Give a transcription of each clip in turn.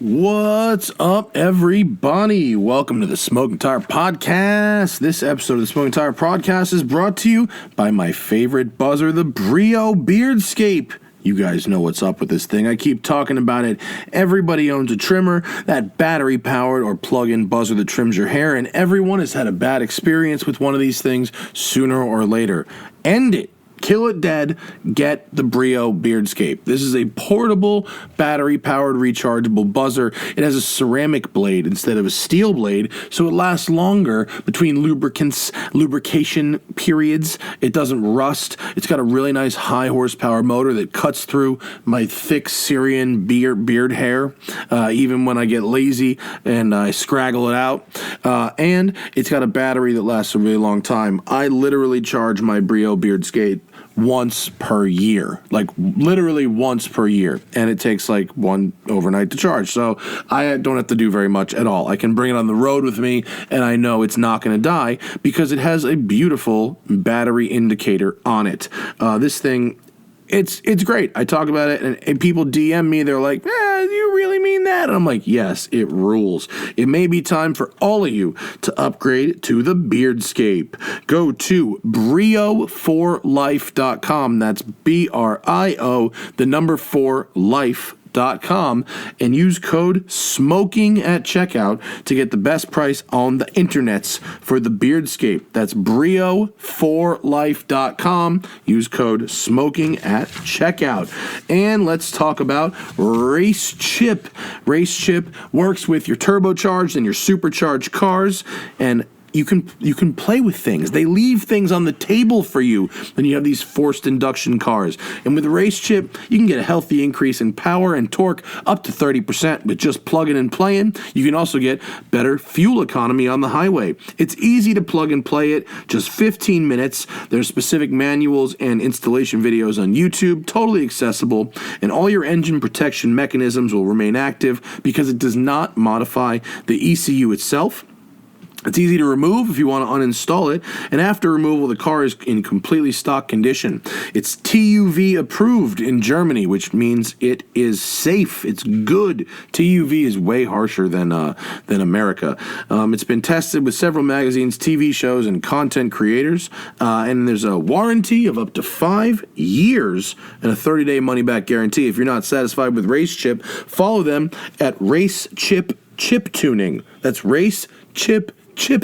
What's up, everybody? Welcome to the Smoking Tire Podcast. This episode of the Smoking Tire Podcast is brought to you by my favorite buzzer, the Brio Beardscape. You guys know what's up with this thing. I keep talking about it. Everybody owns a trimmer, that battery-powered or plug-in buzzer that trims your hair, and everyone has had a bad experience with one of these things sooner or later. End it. Kill it dead, get the Brio Beardscape. This is a portable, battery-powered, rechargeable buzzer. It has a ceramic blade instead of a steel blade, so it lasts longer between lubrication periods. It doesn't rust. It's got a really nice high-horsepower motor that cuts through my thick Syrian beard hair, even when I get lazy and I scraggle it out. And it's got a battery that lasts a really long time. I literally charge my Brio Beardscape once per year, like literally once per year, and it takes like one overnight to charge, so I don't have to do very much at all. I can bring it on the road with me, and I know it's not going to die because it has a beautiful battery indicator on it. This thing, it's great. I talk about it, and people DM me. They're like, do you really mean that? And I'm like, yes, it rules. It may be time for all of you to upgrade to the Beardscape. Go to brio4life.com. That's BRIO, the number 4life.com, and use code SMOKING at checkout to get the best price on the internets for the Beardscape. That's brio4life.com. Use code SMOKING at checkout. And let's talk about Race Chip. Race Chip works with your turbocharged and your supercharged cars, and you can play with things. They leave things on the table for you when you have these forced induction cars. And with Race Chip, you can get a healthy increase in power and torque up to 30% with just plugging and playing. You can also get better fuel economy on the highway. It's easy to plug and play it, just 15 minutes. There's specific manuals and installation videos on YouTube, totally accessible, and all your engine protection mechanisms will remain active because it does not modify the ECU itself. It's easy to remove if you want to uninstall it, and after removal, the car is in completely stock condition. It's TUV approved in Germany, which means it is safe. It's good. TUV is way harsher than America. It's been tested with several magazines, TV shows, and content creators, and there's a warranty of up to 5 years and a 30-day money-back guarantee. If you're not satisfied with Race Chip, follow them at Race Chip Tuning. That's Race Chip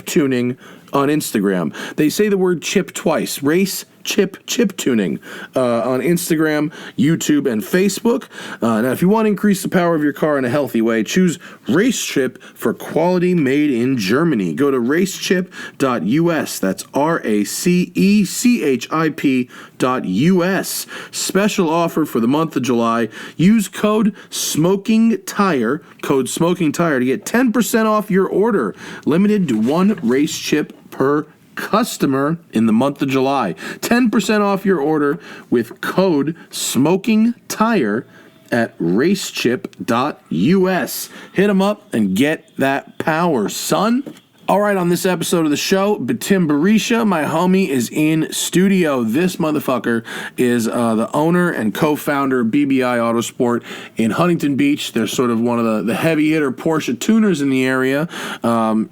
Tuning on Instagram. They say the word chip twice. Race Chip Tuning on Instagram, YouTube, and Facebook. Now, if you want to increase the power of your car in a healthy way, choose Race Chip for quality made in Germany. Go to racechip.us. That's RACECHIP.us. Special offer for the month of July. Use code SMOKINGTIRE, to get 10% off your order. Limited to one Race Chip per customer in the month of July. 10% off your order with code SMOKINGTIRE at racechip.us. Hit them up and get that power, son. All right, on this episode of the show, Betim Berish, my homie, is in studio. This motherfucker is the owner and co-founder of BBI Autosport in Huntington Beach. They're sort of one of the heavy hitter Porsche tuners in the area,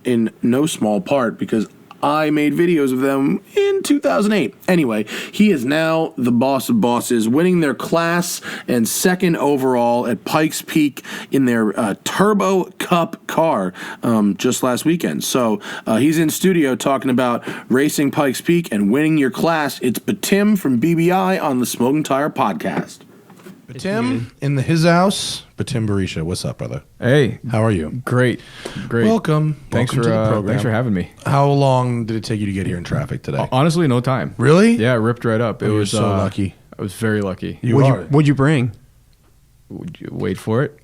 in no small part because I made videos of them in 2008. Anyway, he is now the boss of bosses, winning their class and second overall at Pikes Peak in their Turbo Cup car just last weekend. So he's in studio talking about racing Pikes Peak and winning your class. It's Betim from BBI on the Smoking Tire Podcast. Betim in his house. Betim Berish, what's up, brother? Hey, how are you? Great. Welcome. Thanks Welcome for to the program. thanks for having me. How long did it take you to get here in traffic today? Honestly, no time. Really? Yeah, it ripped right up. It was so lucky. I was very lucky. What'd you bring? Would you wait for it?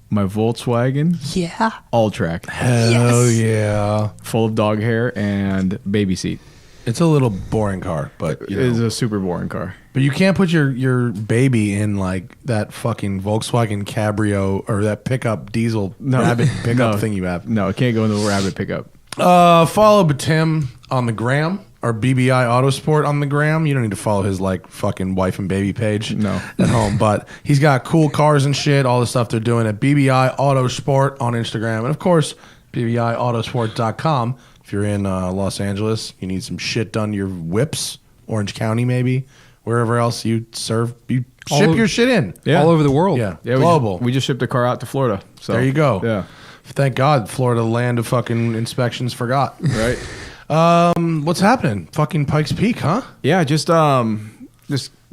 My Volkswagen. Yeah. All track. Hell yeah. Full of dog hair and baby seat. It's a little boring car, but It is a super boring car. But you can't put your baby in like that fucking Volkswagen Cabrio or that pickup diesel rabbit pickup thing you have. No, it can't go in the rabbit pickup. Follow Betim on the gram or BBI Autosport on the gram. You don't need to follow his like fucking wife and baby page at home, but he's got cool cars and shit, all the stuff they're doing at BBI Autosport on Instagram, and of course BBIAutosport.com. If you're in Los Angeles, you need some shit done to your whips, Orange County maybe, wherever else you serve, you ship your shit in. Yeah. All over the world. Yeah, global. We just shipped a car out to Florida. So there you go. Yeah. Thank God, Florida, land of fucking inspections, forgot. Right. What's happening? Fucking Pikes Peak, huh? Yeah, just kind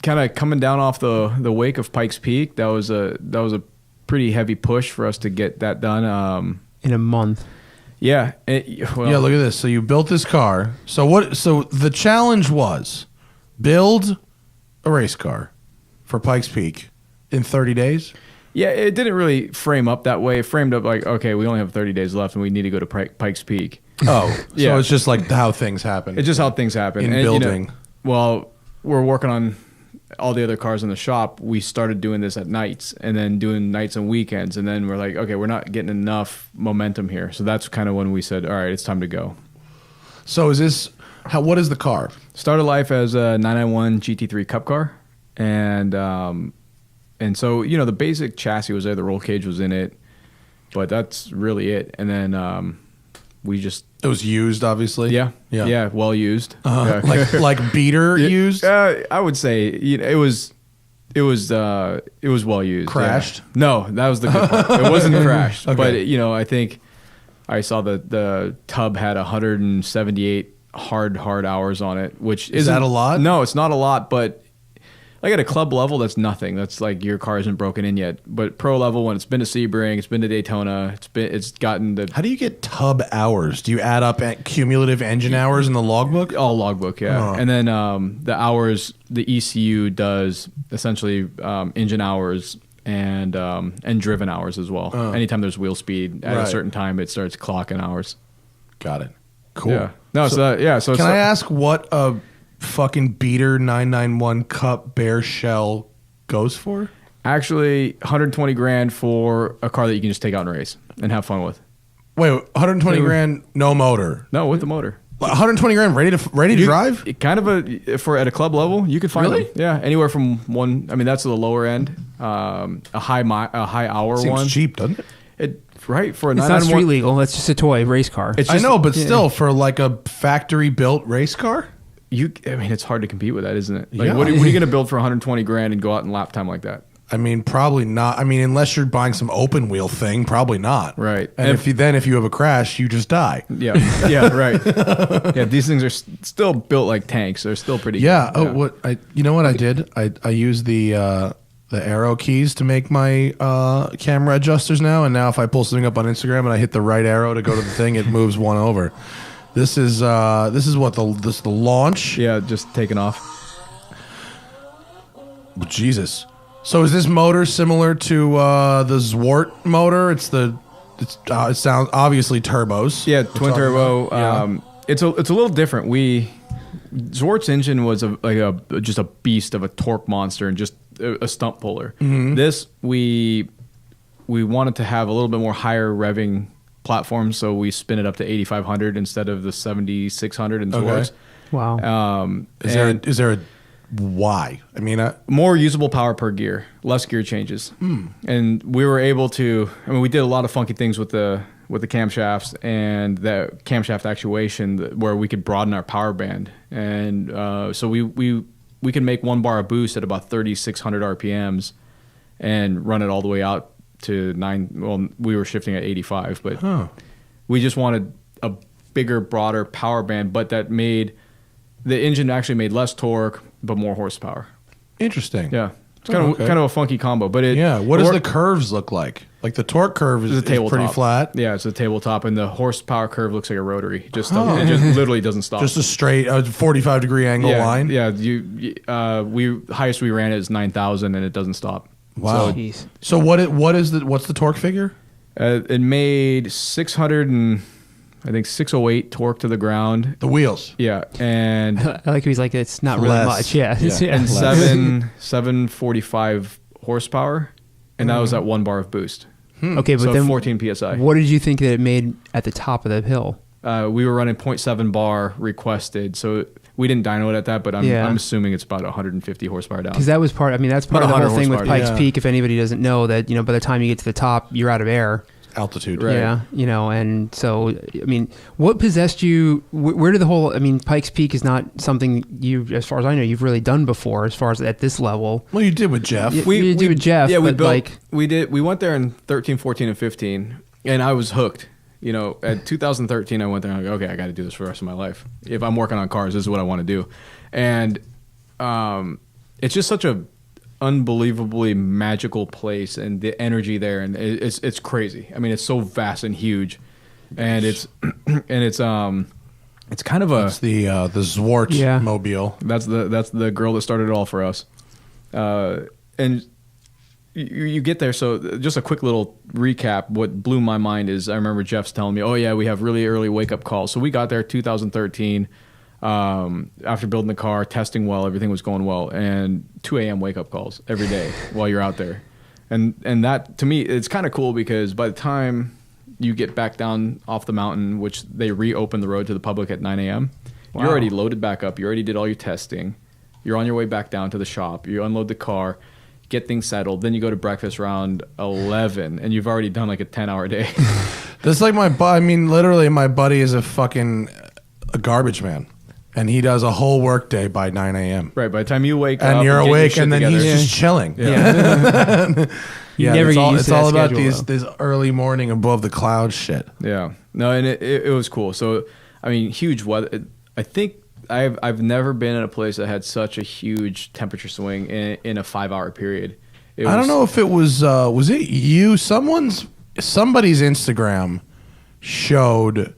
of coming down off the wake of Pikes Peak. That was a pretty heavy push for us to get that done. In a month. Yeah. Yeah, look at this. So you built this car. So the challenge was build a race car for Pikes Peak in 30 days. Yeah, it didn't really frame up that way. It framed up like, okay, we only have 30 days left and we need to go to Pikes Peak. Oh, yeah. So it's just like how things happen. It's just how things happen. In building. You know, well, we're working on all the other cars in the shop. We started doing this at nights and then doing nights and weekends. And then we're like, okay, we're not getting enough momentum here. So that's kind of when we said, all right, it's time to go. So what is the car? Started life as a 991 GT3 Cup car. And so, you know, the basic chassis was there. The roll cage was in it. But that's really it. And then it was used, obviously. Yeah, well used. Like beater used. I would say it was well used. Crashed? Yeah. No, that was the good part. It wasn't crashed, Okay. but you know, I think I saw the tub had 178 hard hours on it, which is that a lot? No, it's not a lot, but like at a club level, that's nothing. That's like your car isn't broken in yet. But pro level, when it's been to Sebring, it's been to Daytona, it's gotten the. How do you get tub hours? Do you add up cumulative engine hours in the logbook? All logbook, yeah. Oh. And then the hours, the ECU does essentially engine hours and driven hours as well. Anytime there's wheel speed at a certain time, it starts clocking hours. Got it. Cool. Yeah. No. So can I ask what a fucking beater 991 Cup bare shell goes for? Actually, 120 grand for a car that you can just take out and race and have fun with. Wait, 120 grand, no motor? No, with the motor. 120 grand ready to drive? Kind of at a club level, you could find Really? them. Yeah, anywhere from one. I mean, that's the lower end. A high hour Seems one. cheap, doesn't it? Right for a It's not 991 street legal. It's just a toy race car. It's I just- know, but still, for like a factory built race car? I mean, it's hard to compete with that, isn't it? Like, Yeah. what are you going to build for 120 grand and go out in lap time like that? I mean, probably not. I mean, unless you're buying some open wheel thing, probably not. Right. And if you have a crash, you just die. Yeah, yeah, right. Yeah, these things are still built like tanks. They're still pretty. Yeah. good. You know what I did? I used the arrow keys to make my camera adjusters now, and now if I pull something up on Instagram and I hit the right arrow to go to the thing, it moves one over. This is what the launch. Yeah, just taking off. Jesus. So is this motor similar to the Zwart motor? It sounds obviously turbos. Yeah, twin turbo. Yeah. It's a little different. Zwart's engine was just a beast of a torque monster and just a stump puller. Mm-hmm. This we wanted to have a little bit more higher revving platform, so we spin it up to 8,500 instead of the 7,600 in Zwart's. Wow. Is there a why? I mean, more usable power per gear, less gear changes, and we were able to. I mean, we did a lot of funky things with the camshafts and the camshaft actuation, where we could broaden our power band, and so we can make one bar of boost at about 3,600 RPMs, and run it all the way out to 9. Well, we were shifting at 85, but we just wanted a bigger, broader power band, but that made the engine actually made less torque but more horsepower. interesting. Yeah, it's kind of a funky combo, but What does the curves look like? Like the torque curve is pretty flat. Yeah, it's a tabletop, and the horsepower curve looks like a rotary. It just literally doesn't stop. Just a straight 45-degree angle line. Yeah, highest we ran it is 9,000, and it doesn't stop. Wow. Jeez. So what's the torque figure? It made 608 torque to the ground. The wheels. Yeah, and I like he's like, it's not really Less. much. Yeah. Yeah. and 745 horsepower, and that was at one bar of boost. Okay, but So then 14 psi. what did you think that it made at the top of the hill? We were running 0.7 bar requested, so we didn't dyno it at that, but I'm assuming it's about 150 horsepower down. Because that was part. I mean, that's part of the About whole thing with 100 Pikes horsepower. Peak. If anybody doesn't know that, by the time you get to the top, you're out of air. Altitude. Right. Yeah, and so I mean, what possessed you? Where did the whole? I mean, Pikes Peak is not something you, as far as I know, you've really done before, as far as at this level. Well, you did with Jeff. You did with Jeff. Yeah, but we went there in 13, 14, and 15, and I was hooked. At 2013, I went there and I'm like, okay, I got to do this for the rest of my life. If I'm working on cars, this is what I want to do. And it's just such a unbelievably magical place, and the energy there, and it's crazy. I mean, it's so vast and huge, and it's kind of a It's the Zwart mobile. that's the girl that started it all for us, and you get there. So just a quick little recap. What blew my mind is I remember Jeff's telling me, oh yeah, we have really early wake up calls. So we got there 2013 after building the car, testing well, everything was going well, and 2 a.m. wake up calls every day while you're out there. And that, to me, it's kind of cool because by the time you get back down off the mountain, which they reopen the road to the public at 9 a.m., you're already loaded back up. You already did all your testing. You're on your way back down to the shop. You unload the car, get things settled. Then you go to breakfast around 11, and you've already done like a 10-hour day. That's like literally my buddy is a garbage man. And he does a whole work day by 9 a.m. Right, by the time you wake up And you're get your awake, shit and then together. he's just chilling. Yeah. Yeah, never it's get all, used it's to that all about schedule, these early morning above the clouds shit. Yeah, no, and it was cool. So, I mean, huge weather. I think I've never been in a place that had such a huge temperature swing in a 5-hour period. I don't know if it was it you? Somebody's Instagram showed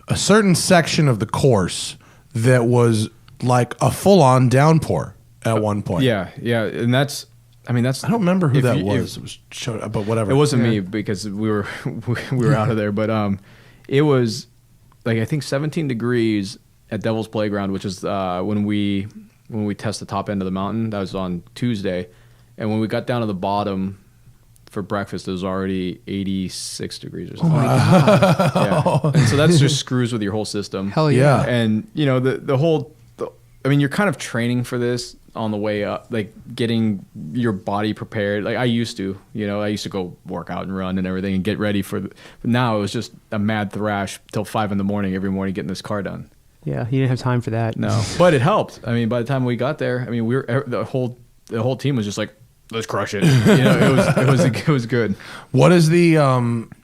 a certain section of the course that was like a full-on downpour at one point. Yeah, and that's. I don't remember who if that you- was. It was but whatever. It wasn't me because we were out of there, but it was like I think 17 degrees at Devil's Playground, which is when we test the top end of the mountain. That was on Tuesday, and when we got down to the bottom for breakfast, it was already 86 degrees or something. Oh my God. Yeah. And so that's just screws with your whole system. Hell yeah. And the whole, you're kind of training for this on the way up, like getting your body prepared. Like I used to go work out and run and everything and get ready but now it was just a mad thrash till 5 a.m. every morning getting this car done. Yeah, you didn't have time for that. No, but it helped. I mean, by the time we got there, I mean, the whole team was just like, let's crush it. It was good. What is the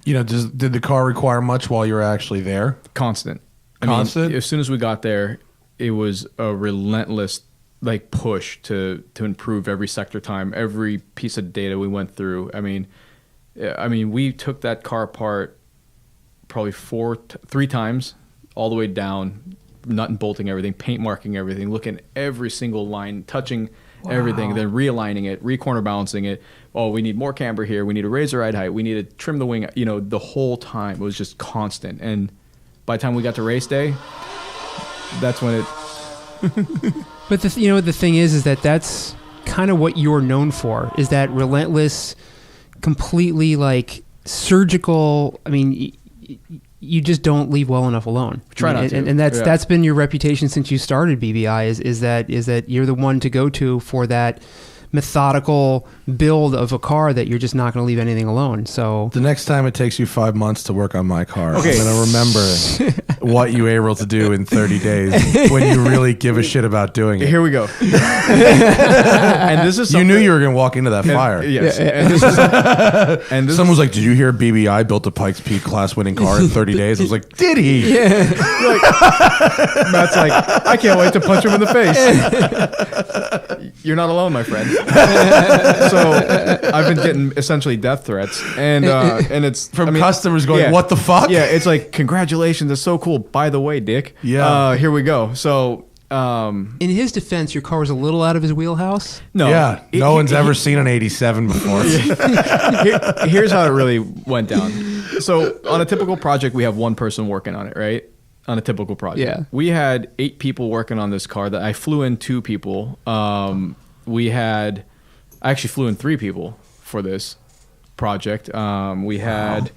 did the car require much while you were actually there? Constant. Constant? I mean, as soon as we got there, it was a relentless push to improve every sector time, every piece of data we went through. I mean, we took that car apart probably 3 times all the way down, nut and bolting everything, paint marking everything, looking at every single line, touching everything, then realigning it, re-corner balancing it. Oh, we need more camber here. We need to raise the ride height. We need to trim the wing. The whole time it was just constant. And by the time we got to race day, that's when it. But the thing is that that's kind of what you're known for, is that relentless, completely surgical. I mean, you just don't leave well enough alone. Try not to. And that's been your reputation since you started BBI. Is that you're the one to go to for that methodical build of a car that you're just not going to leave anything alone. So The next time it takes you 5 months to work on my car, Okay. I'm going to remember what you were able to do in 30 days when you really give a shit about doing it. Here we go. And this is You something, knew you were going to walk into that fire. Yes. And this is, and this Someone was like, did you hear BBI built a Pikes Peak class winning car in 30 days? I was like, did he? Matt's like, I can't wait to punch him in the face. You're not alone, my friend. So I've been getting essentially death threats, and it's From customers going, what the fuck? Yeah, it's like, congratulations, it's so cool. By the way, Dick. Yeah. Here we go. So in his defense, your car was a little out of his wheelhouse. no, Yeah, no one's ever seen an 87 before. Here's how it really went down. So on a typical project, we have one person working on it, right? On a typical project. Yeah. We had 8 people working on this car. That I flew in 2 people. I actually flew in 3 people for this project. We had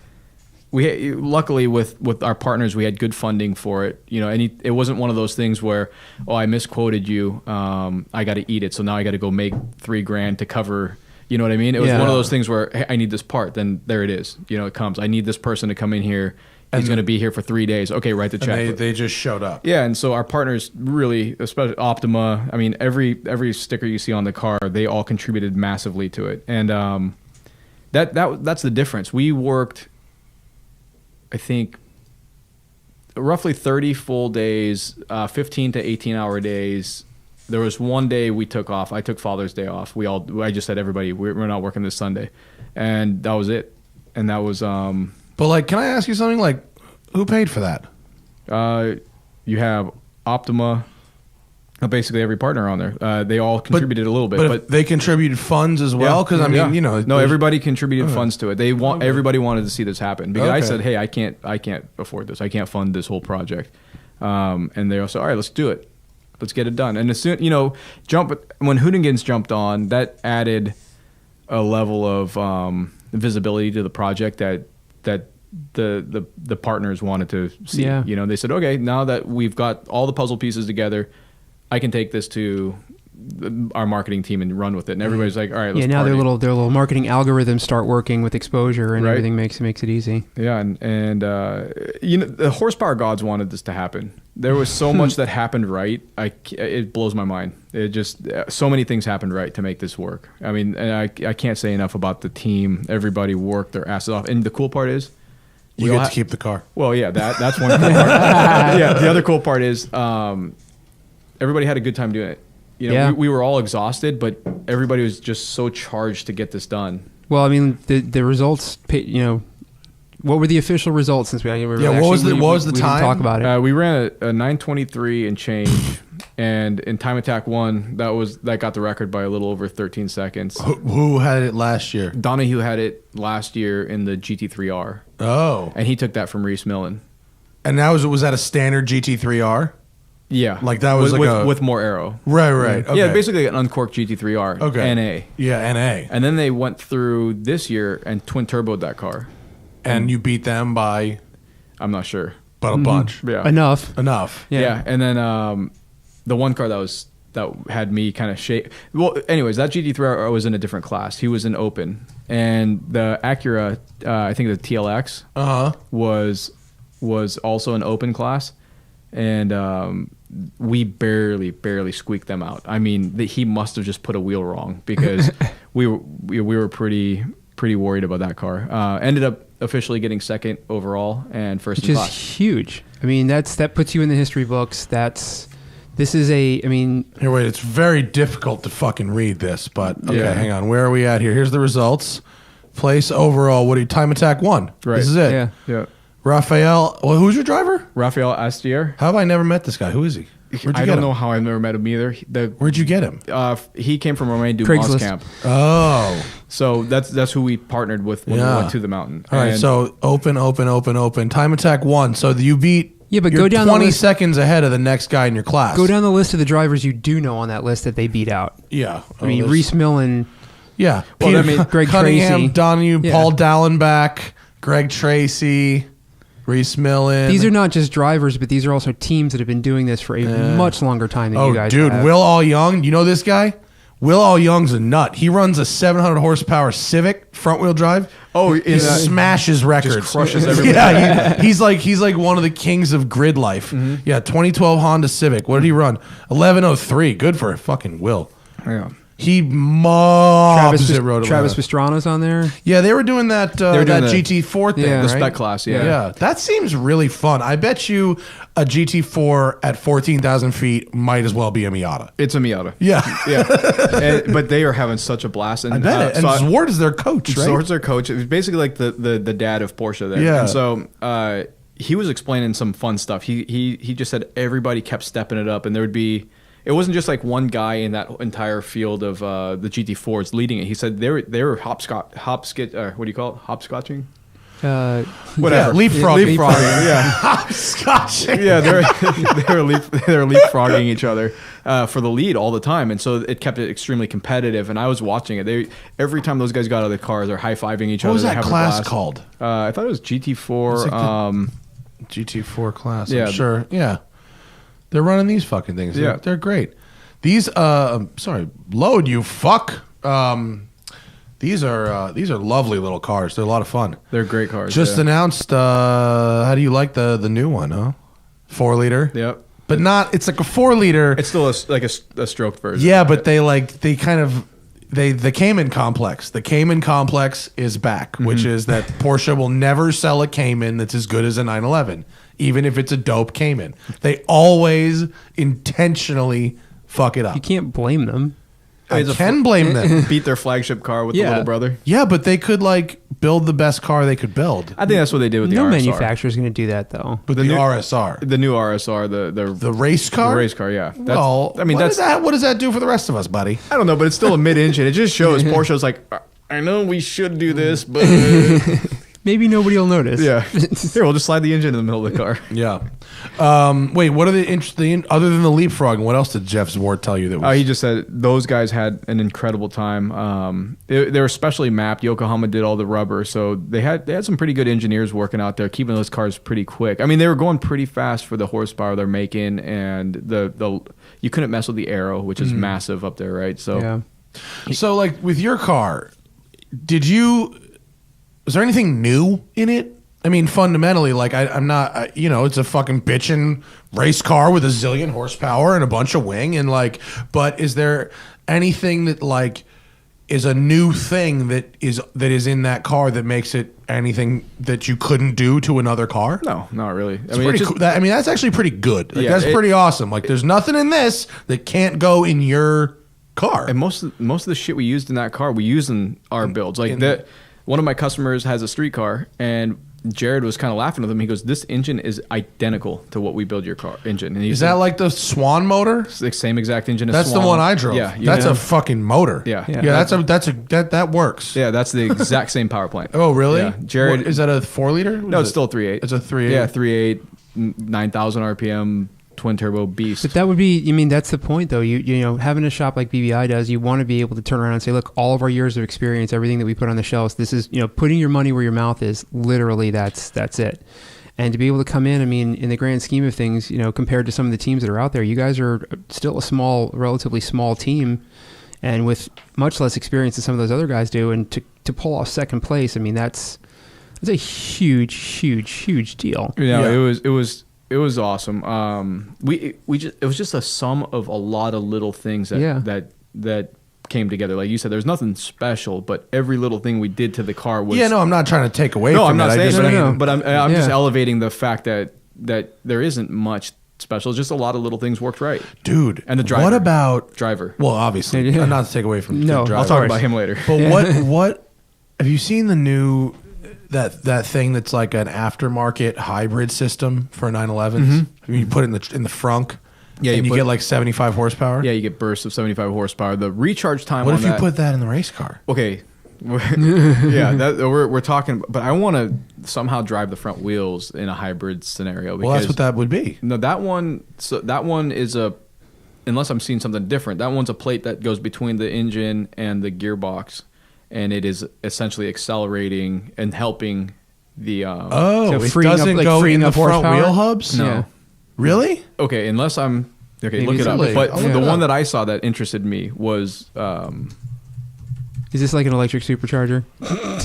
luckily with our partners, we had good funding for it. You know, and it wasn't one of those things where, oh, I misquoted you. I got to eat it, so now I got to go make $3,000 to cover. You know what I mean? It was one of those things where, hey, I need this part. Then there it is. You know, it comes. I need this person to come in here. He's going to be here for 3 days. Okay, write the check. And they just showed up. Yeah, and so our partners really, especially Optima. I mean, every sticker you see on the car, they all contributed massively to it, and that's the difference. We worked, I think, roughly 30 full days, 15 to 18-hour days. There was one day we took off. I took Father's Day off. I just said, everybody, we're not working this Sunday, and that was it. And that was. But like, can I ask you something? Like, who paid for that? You have Optima. Basically every partner on there. They all contributed a little bit, but they contributed funds as well. Because I mean, you know, no, everybody contributed funds to it. Everybody wanted to see this happen because I said, hey, I can't afford this. I can't fund this whole project. And they also, all right, let's do it. Let's get it done. And as soon, you know, when Hooligans jumped on, that added a level of visibility to the project that the partners wanted to see. Yeah. You know, they said, okay, now that we've got all the puzzle pieces together, I can take this to our marketing team and run with it. And everybody's like, all right, let's now party. their little marketing algorithms start working with exposure, and everything makes it easy. Yeah, and you know, the horsepower gods wanted this to happen. There was so much that happened right. It blows my mind. It just so many things happened right to make this work. I mean, and I can't say enough about the team. Everybody worked their asses off. And the cool part is, you get to keep the car. Well, yeah, that's one cool part. Yeah, the other cool part is everybody had a good time doing it. You know, we were all exhausted, but everybody was just so charged to get this done. Well, I mean, the results, you know, what were the official results since we were what was the time? Didn't talk about it. We ran a 9:23 and change, and in Time Attack 1, that got the record by a little over 13 seconds. Who had it last year? Donahue had it last year in the GT3R. Oh. And he took that from Reese Millen. And now was that a standard GT3R? Yeah. Like that was with more aero. Right. Okay. Yeah, basically an uncorked GT3R. Okay. NA. Yeah, NA. And then they went through this year and twin turboed that car. And you beat them by? I'm not sure. But a bunch. Yeah. Enough. Yeah. And then the one car that had me kind of shake. Well, anyways, that GT3R was in a different class. He was in open. And the Acura, I think the TLX was also an open class. And we barely squeaked them out. I mean, he must have just put a wheel wrong because we were pretty worried about that car. Ended up officially getting second overall and first in class. Which is huge. I mean, that puts you in the history books. Here, wait, it's very difficult to fucking read this, but okay, hang on. Where are we at here? Here's the results. Place overall, what do you, Time Attack 1. Right. This is it. Yeah. Raphael, who's your driver? Raphael Astier. How have I never met this guy? Who is he? I don't know how I've never met him either. Where'd you get him? He came from Romain Dumas' camp. Oh. So that's who we partnered with when we went to the mountain. All right, so open. Time Attack 1. So you beat... Yeah, but you're go down 20 seconds ahead of the next guy in your class. Go down the list of the drivers you do know on that list that they beat out. Yeah. I mean, Reese Millen. Yeah. Well, Peter, Greg Cunningham, Tracy. Donahue, Paul Dallenbach, Greg Tracy, Reese Millen. These are not just drivers, but these are also teams that have been doing this for a much longer time than you guys have. Dude, Will All Young, you know this guy? Will All Young's a nut. He runs a 700 horsepower Civic front wheel drive. Oh, he smashes records. Just crushes everybody. Yeah, he's like one of the kings of grid life. Mm-hmm. Yeah, 2012 Honda Civic. What did he run? 1103. Good for fucking Will. Yeah. He mobs it. Travis Pastrana's on there. Yeah, they were doing that GT4 thing. The spec class, Yeah, that seems really fun. I bet you a GT4 at 14,000 feet might as well be a Miata. It's a Miata. Yeah. But they are having such a blast. And, I bet it. And Zwart is their coach, right? Zwart's their coach. It was basically like the dad of Porsche there. Yeah. And so he was explaining some fun stuff. He just said everybody kept stepping it up, and there would be... It wasn't just like one guy in that entire field of the GT4s leading it. He said they were hopscotching. Whatever. Yeah, leapfrogging. Yeah. Scotch. Yeah, they're leapfrogging each other for the lead all the time, and so it kept it extremely competitive. And I was watching it. Every time those guys got out of the cars, they're high fiving each other. What was they're that having a class blast. called? I thought it was GT4. GT4 class. Yeah. I'm sure. Yeah. They're running these fucking things. Yeah. They're great. These sorry, load you fuck. These are lovely little cars. They're a lot of fun. They're great cars. Just yeah. announced how do you like the new one, huh? 4 liter? Yep. But not it's like a 4 liter. It's still like a stroked version. Yeah, but they kind of the Cayman complex. The Cayman complex is back, which is that Porsche will never sell a Cayman that's as good as a 911, even if it's a dope Cayman. They always intentionally fuck it up. You can't blame them. I can blame them. Beat their flagship car with the Yeah. little brother. Yeah, but they could like build the best car they could build. I think that's what they did with the No RSR. manufacturer's going to do that, though. With the RSR. The new RSR, The race car? The race car, yeah. That's, Well, I mean, what that's does that do for the rest of us, buddy? I don't know, but it's still a mid-engine. It just shows Porsche's like, I know we should do this, but Maybe nobody will notice. yeah. Here, we'll just slide the engine in the middle of the car. Yeah. Wait, what are the interesting other than the leapfrogging? What else did Jeff Zwart tell you that was? He just said those guys had an incredible time. They were specially mapped. Yokohama did all the rubber, so they had some pretty good engineers working out there, keeping those cars pretty quick. I mean, they were going pretty fast for the horsepower they're making, and the you couldn't mess with the aero, which is massive up there, right? So Yeah. So, like with your car, was there anything new in it? I mean, fundamentally, like I'm not, it's a fucking bitchin' race car with a zillion horsepower and a bunch of wing, and like, but is there anything that like is a new thing that is in that car that makes it anything that you couldn't do to another car? no, not really. It's pretty cool. That's actually pretty good. Like, Yeah, that's pretty awesome. Like, there's nothing in this that can't go in your car. And most of the shit we used in that car, we use in our builds. Like that, one of my customers has a street car, and Jared was kind of laughing with him. He goes, "This engine is identical to what we build your car engine." And Is that like the Swan motor? it's the same exact engine as That's Swan. the one I drove. Yeah, That's a fucking motor. Yeah. Yeah, that works. yeah. That's the exact same power plant. Oh, really? Yeah. Jared, Is that a 4 liter? no, it's still a 3.8. It's a 3.8. Yeah, 3.8, 9,000 RPM, twin turbo beast. But that would be, I mean, that's the point, though. You know, having a shop like BBI does, you want to be able to turn around and say, look, all of our years of experience, everything that we put on the shelves, this is, putting your money where your mouth is. Literally, that's it. And to be able to come in, I mean, in the grand scheme of things, compared to some of the teams that are out there, you guys are still a relatively small team, and with much less experience than some of those other guys do. And to pull off second place, I mean, that's a huge, huge, huge deal. It was awesome. It was just a sum of a lot of little things that came together. Like you said, there's nothing special, but every little thing we did to the car was. Yeah, no, I'm not trying to take away No, from I'm not it. saying, but I'm just Yeah. elevating the fact that there isn't much special. It's just a lot of little things worked right. Dude, And the driver. What about Driver. Well, obviously, Yeah. not to take away from No, the driver. I'll talk about him later. But what have you seen the new that thing that's like an aftermarket hybrid system for 911s? You put it in the frunk. Yeah, and you you put- get like 75 horsepower. Yeah, you get bursts of 75 horsepower. The recharge time What on if you that, put that in the race car? Okay. Yeah, we're talking, but I want to somehow drive the front wheels in a hybrid scenario. Because, Well, that's what that would be. No, that one is unless I'm seeing something different. That one's a plate that goes between the engine and the gearbox, and it is essentially accelerating and helping the. Oh, So it freeing up- doesn't like go freeing in the up front horsepower? wheel hubs? No. Yeah. Really? Okay, unless I'm okay. Maybe Look it up. it's- But I'll look the it one up. that I saw that interested me was Is this like an electric supercharger?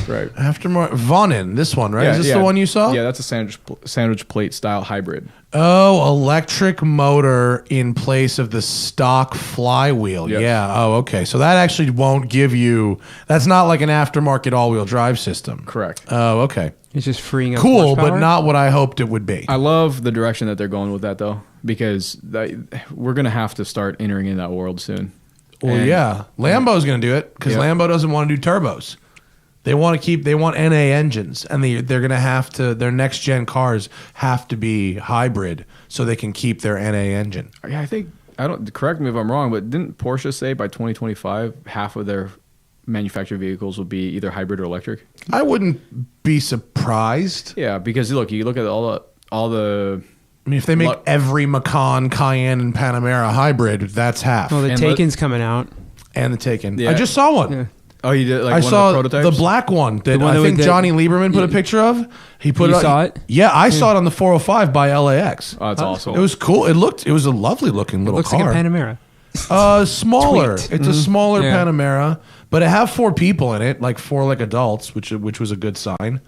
right. Aftermarket Vonnen, this one, right? Is this the one you saw? Yeah, that's a sandwich plate style hybrid. Oh, electric motor in place of the stock flywheel. Yep. Yeah. Oh, okay. So that actually won't give you. That's not like an aftermarket all-wheel drive system. Correct. Oh, okay. It's just freeing up Cool, horsepower? but not what I hoped it would be. I love the direction that they're going with that, though, because we're going to have to start entering in that world soon. Well, And- yeah. Lambo's going to do it because Yep. Lambo doesn't want to do turbos. They want NA engines, and they're going to have to. Their next gen cars have to be hybrid so they can keep their NA engine. Yeah, I don't correct me if I'm wrong, but didn't Porsche say by 2025 half of their manufactured vehicles will be either hybrid or electric. I wouldn't be surprised. Yeah, because look, you look at all the. I mean, if they make every Macan, Cayenne, and Panamera hybrid, that's half. Well, the And Taken's coming out. And the Taken. Yeah. I just saw one. Yeah. Oh, you did like I one saw of the prototypes? the black one that one I that think was- Johnny Lieberman put a picture of. He put You it. saw it? Yeah, I saw it on the 405 by LAX. Oh, that's awesome. It was cool. It was a lovely looking little Looks car. like a Panamera. Smaller. Tweaked. It's a smaller Yeah. Panamera, but it had 4 people in it, like 4 like adults, which was a good sign.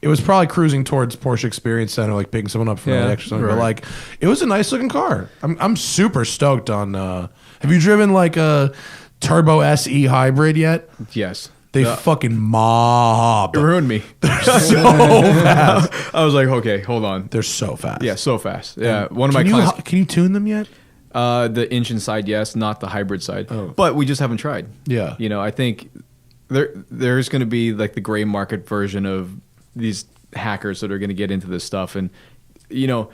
It was probably cruising towards Porsche Experience Center, like picking someone up from Yeah. LAX or something. But Right. like, it was a nice looking car. I'm super stoked on. Have you driven like a Turbo SE hybrid yet? Yes. They fucking mob. It ruined me. So fast. I was like, okay, hold on. They're so fast. Yeah, so fast. Yeah, one of my Can you, clients. can you tune them yet? The engine side, yes, not the hybrid side. Oh. But we just haven't tried. Yeah. You know, I think there's going to be like the gray market version of these hackers that are going to get into this stuff, and you know,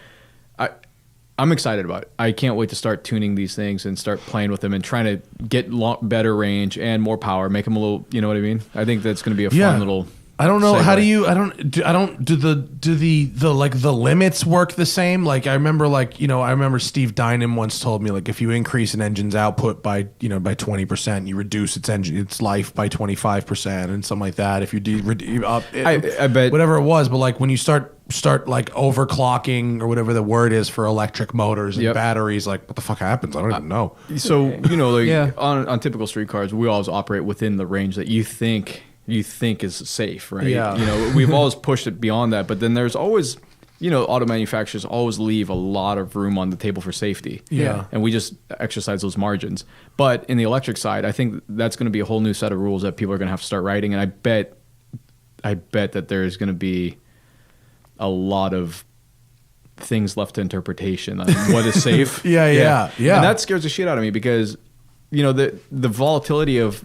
I'm excited about it. I can't wait to start tuning these things and start playing with them and trying to get better range and more power, make them a little. You know what I mean? I think that's going to be a fun little. I don't know. segue. How do you? Do the like the limits work the same? Like I remember, I remember Steve Dynam once told me, like, if you increase an engine's output by 20%, you reduce its life by 25% and something like that. If you I bet whatever it was, but like when you start like overclocking or whatever the word is for electric motors and Yep. batteries, like what the fuck happens? I don't even know. So like Yeah. on typical street cars, we always operate within the range that you think is safe, right? Yeah. We've always pushed it beyond that, but then there's always, auto manufacturers always leave a lot of room on the table for safety. Yeah. And we just exercise those margins. But in the electric side, I think that's going to be a whole new set of rules that people are going to have to start writing, and I bet that there's going to be a lot of things left to interpretation on what is safe. Yeah. And that scares the shit out of me because the volatility of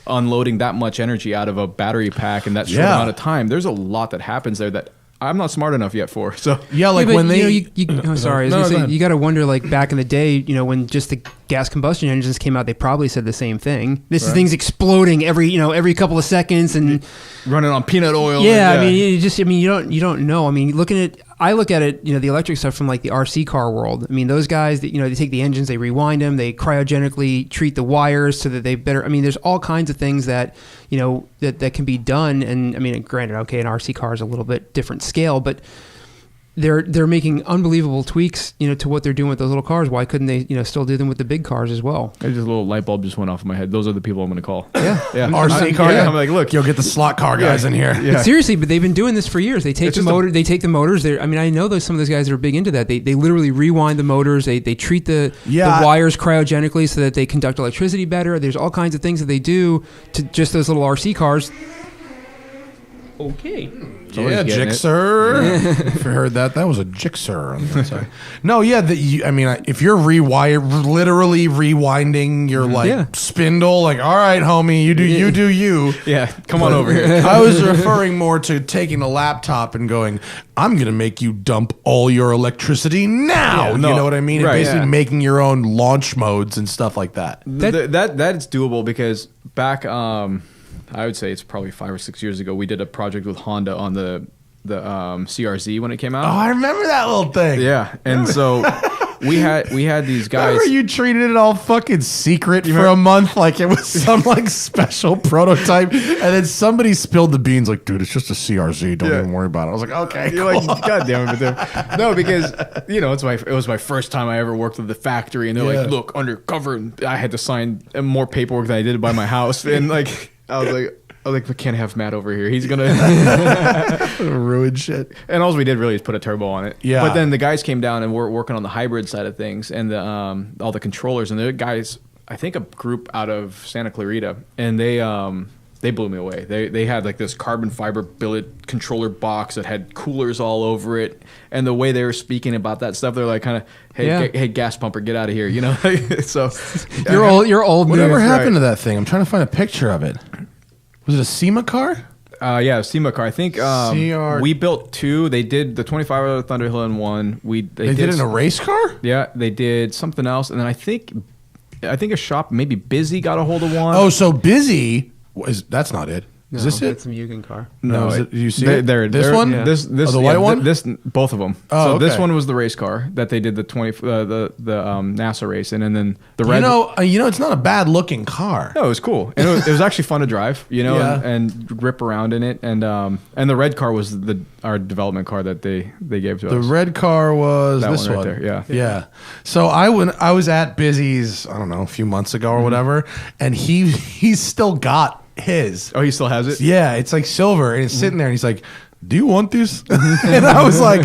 unloading that much energy out of a battery pack in that short Yeah. amount of time, there's a lot that happens there that I'm not smart enough yet for. So Yeah, like Yeah, but, when they. I'm sorry. I was No, gonna go say, ahead. you got to wonder, like back in the day, when just the gas combustion engines came out, they probably said the same thing. This is things exploding every couple of seconds, and running on peanut oil. yeah, I mean, you don't know. I mean, I look at it, the electric stuff from like the RC car world. I mean, those guys that they take the engines, they rewind them, they cryogenically treat the wires so that they better. I mean, there's all kinds of things that that can be done. And I mean, granted, okay, an RC car is a little bit different scale, but they're making unbelievable tweaks, to what they're doing with those little cars. Why couldn't they, still do them with the big cars as well? Just a little light bulb just went off in my head. Those are the people I'm going to call. Yeah. RC car. Yeah, I'm like, look, You'll get the slot car guys in here. Yeah. But seriously, but they've been doing this for years. They take It's the just motor. They take the motors. I mean, I know some of those guys that are big into that. They literally rewind the motors. They treat the wires cryogenically so that they conduct electricity better. There's all kinds of things that they do to just those little RC cars. Okay. Yeah, getting it. Jixer. If you heard that, that was a Jixer on that side. No, yeah, if you're literally rewinding your spindle, like, all right, homie, you do you. Yeah, come on over here. I was referring more to taking a laptop and going, I'm going to make you dump all your electricity now. Yeah, no, you know what I mean? And right, basically yeah. making your own launch modes and stuff like that. That's doable because back, I would say it's probably 5 or 6 years ago, we did a project with Honda on the CRZ when it came out. Oh, I remember that little thing. Yeah, and so we had these guys. Remember you treated it all fucking secret for a month, like it was some like special prototype, and then somebody spilled the beans, like, dude, it's just a CRZ. Don't even worry about it. I was like, okay, You're cool. like, God damn it, but no, because it was my first time I ever worked with the factory, and they're like, look, undercover, and I had to sign more paperwork than I did by my house, and like I was like, we can't have Matt over here. He's gonna ruin shit. And all we did really is put a turbo on it. Yeah. But then the guys came down and we're working on the hybrid side of things and the all the controllers. And the guys, I think a group out of Santa Clarita, and they blew me away. They had like this carbon fiber billet controller box that had coolers all over it. And the way they were speaking about that stuff, they're like kind of, hey, gas pumper, get out of here, So You're old. Whatever news. happened to that thing? I'm trying to find a picture of it. Was it a SEMA car? Yeah, SEMA car. I think CR we built 2. They did the 25 out of Thunderhill in 1. They did it in a race car? Yeah, they did something else, and then I think a shop maybe Busy got a hold of one. Oh, so Busy That's not it. No, Is this it? It's a Mugen car. No, is it, you see it? They're, This one? Yeah. This the white one? This both of them. Oh, so this okay. one was the race car that they did the NASA race in, and then the red. You know, it's not a bad looking car. No, it was cool, and it was actually fun to drive. Yeah. and rip around in it, and the red car was our development car that they gave to The us. red car was That this one one. right there, yeah. Yeah. So I was at Busy's, I don't know, a few months ago or whatever, and he's still got his. Oh, he still has it. Yeah, it's like silver, and it's sitting there, and he's like, "Do you want this?" And I was like,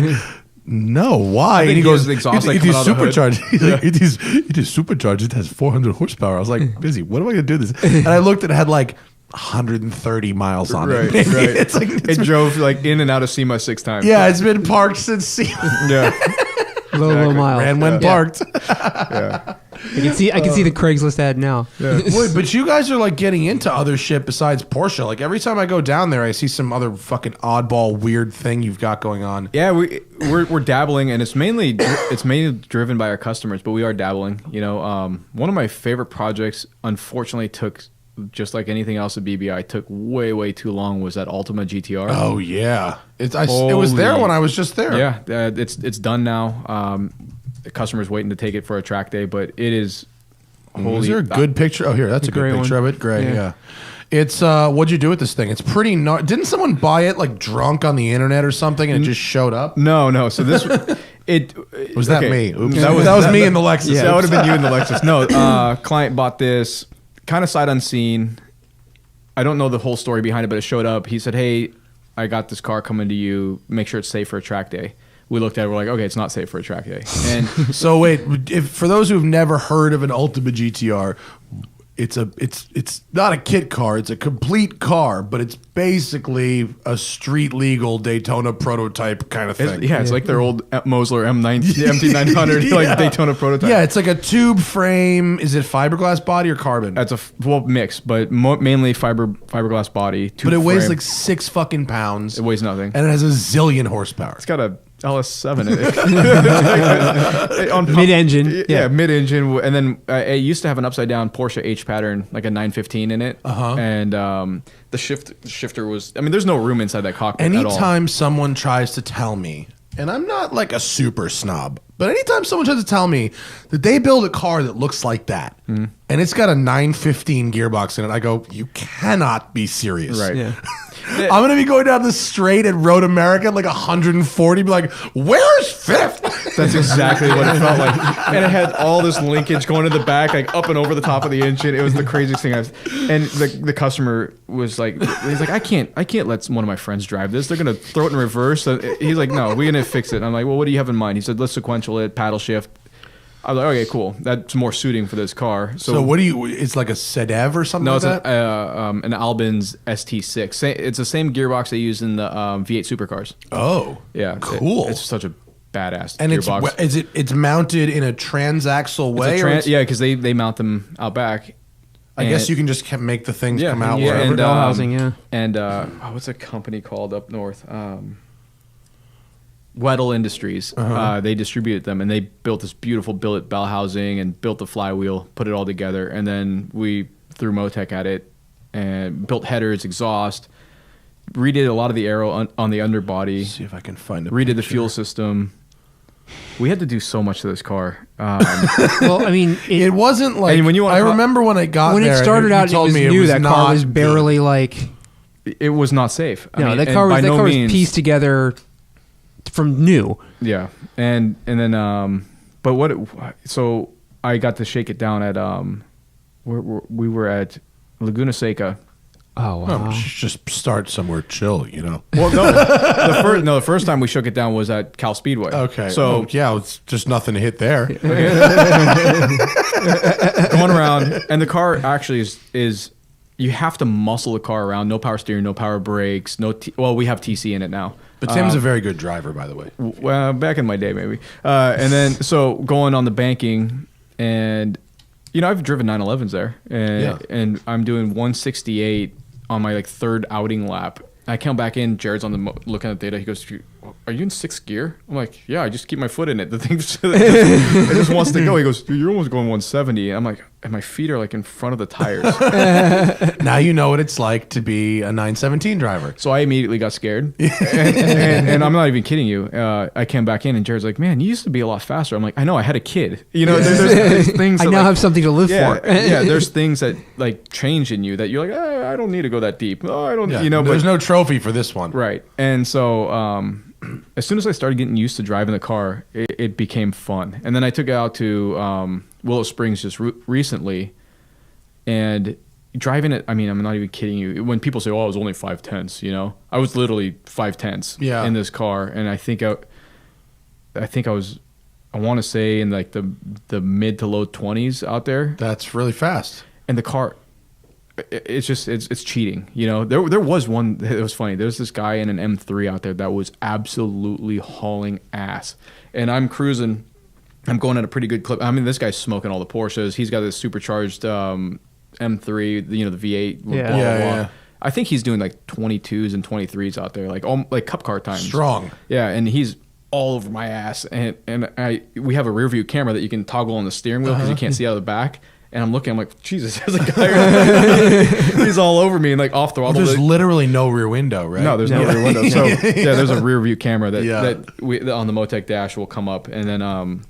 "No, why?" think And he he goes, has the exhaust, "It like, is coming out of the hood." supercharged." He's like, "It is supercharged. It has 400 horsepower." I was like, "Busy, what am I gonna do this?" And I looked, and it had like 130 miles on Right, it. right. It's like It drove like in and out of SEMA 6 times. yeah, it's been parked since yeah, Low miles. ran when Yeah. parked. yeah. I can see the Craigslist ad now. Wait, but you guys are like getting into other shit besides Porsche. Like every time I go down there, I see some other fucking oddball weird thing you've got going on. Yeah, we're dabbling, and it's mainly driven by our customers, but we are dabbling. You know, one of my favorite projects, unfortunately, took, just like anything else at BBI, took way too long. Was that Ultima GTR? Oh yeah, it was there Holy- when I was just there. Yeah, it's done now. The customer's waiting to take it for a track day, but it is. Is there a good picture? Oh, here, that's a gray good picture one. of it. Gray, Yeah. yeah. It's what'd you do with this thing? It's pretty. Didn't someone buy it like drunk on the internet or something, and it just showed up? No. So this Was that okay. me? Oops. That was that was me in the Lexus. Yeah, that would have been you in the Lexus. No, client bought this kind of sight unseen. I don't know the whole story behind it, but it showed up. He said, "Hey, I got this car coming to you. Make sure it's safe for a track day." We looked at it. We're like, "Okay, it's not safe for a track day." And So wait, for those who've never heard of an Ultima GTR, it's not a kit car. It's a complete car, but it's basically a street legal Daytona prototype kind of thing. it's like their old Mosler MT900 like Daytona prototype. Yeah, it's like a tube frame. Is it fiberglass body or carbon? That's a mix, but mainly fiberglass body. But it weighs frame. like 6 fucking pounds. It weighs nothing. And it has a zillion horsepower. It's got a LS7 in it. On Mid-engine. Yeah, mid-engine. And then it used to have an upside-down Porsche H pattern, like a 915 in it. Uh-huh. And the shifter was... I mean, there's no room inside that cockpit at all. Anytime someone tries to tell me, and I'm not like a super snob, but anytime someone tries to tell me that they build a car that looks like that, and it's got a 915 gearbox in it, I go, you cannot be serious. Right. Yeah. I'm going to be going down the straight at Road America at like 140, be like, where's fifth? That's exactly what it felt like. And it had all this linkage going to the back, like up and over the top of the engine. It was the craziest thing and the customer was like, he's like, I can't let one of my friends drive this. They're going to throw it in reverse. So he's like, no, we're going to fix it. And I'm like, well, what do you have in mind? He said, let's sequential it, paddle shift. I was like, okay, cool. That's more suiting for this car. So what do you, it's like a Sedev or something No, like it's that? an Albin's ST6. It's the same gearbox they use in the V8 supercars. Oh. Yeah. Cool. It's such a badass And gearbox. it's mounted in a transaxle way? It's or a it's- yeah, because they mount them out back. I guess you can just make the things come out yeah, wherever. and Bell housing, yeah. And what's a company called up north? Weddell Industries. They distributed them, and they built this beautiful billet bell housing and built the flywheel, put it all together, and then we threw Motec at it and built headers, exhaust, redid a lot of the aero on the underbody, See if I can find a redid the picture. fuel system. We had to do so much to this car. Well, I mean, It wasn't like, And when you want I to- remember when it got when there. it started you out, it told was me new. That car not was good. barely like... It was not safe. I No, mean, that and car by no was means- pieced together from new. Yeah, and then but so I got to shake it down at we were at Laguna Seca. Oh, Oh, just start somewhere chill, you know. Well, no, the first time we shook it down was at Cal Speedway. Okay. so yeah, it's just nothing to hit there. going around, and the car actually is you have to muscle the car around. No power steering, no power brakes, well, we have TC in it now. But Tim's a very good driver, by the way. Well, back in my day, maybe. And then, so going on the banking, and, you know, I've driven 911s there, and I'm doing 168 on my, like, third outing lap. I come back in, Jared's on the looking at the data. He goes, are you in 6th gear? I'm like, yeah, I just keep my foot in it. The thing it just wants to go. He goes, dude, you're almost going 170. I'm like, and my feet are like in front of the tires. Now you know what it's like to be a 917 driver. So I immediately got scared. and I'm not even kidding you. I came back in and Jared's like, man, you used to be a lot faster. I'm like, I know, I had a kid. You know, there's things I that, now like, have something to live for. yeah, there's things that like change in you that you're like, I don't need to go that deep. Oh, I don't, Yeah. you know, There's but, no trophy for this one. right. And so as soon as I started getting used to driving the car, it became fun. And then I took it out to Willow Springs just recently. And driving it, I mean, I'm not even kidding you. When people say, "Oh, I was only 5/10," you know, I was literally 5/10 in this car, and I think I was, I want to say in like the mid to low 20s out there. That's really fast. And the car, it's just it's cheating, you know. There was one. It was funny. There's this guy in an M3 out there that was absolutely hauling ass, and I'm cruising. I'm going at a pretty good clip. I mean, this guy's smoking all the Porsches. He's got this supercharged M3, you know, the V8. Blah, blah, blah. I think he's doing like 22s and 23s out there, like cup car times. Strong. Yeah, and he's all over my ass. And we have a rear view camera that you can toggle on the steering wheel because you can't see out of the back. And I'm looking, I'm like, Jesus, there's a guy. He's all over me and like off throttle. There's literally no rear window, right? No, there's no rear window. So yeah, there's a rear view camera that on the Motec dash will come up, and then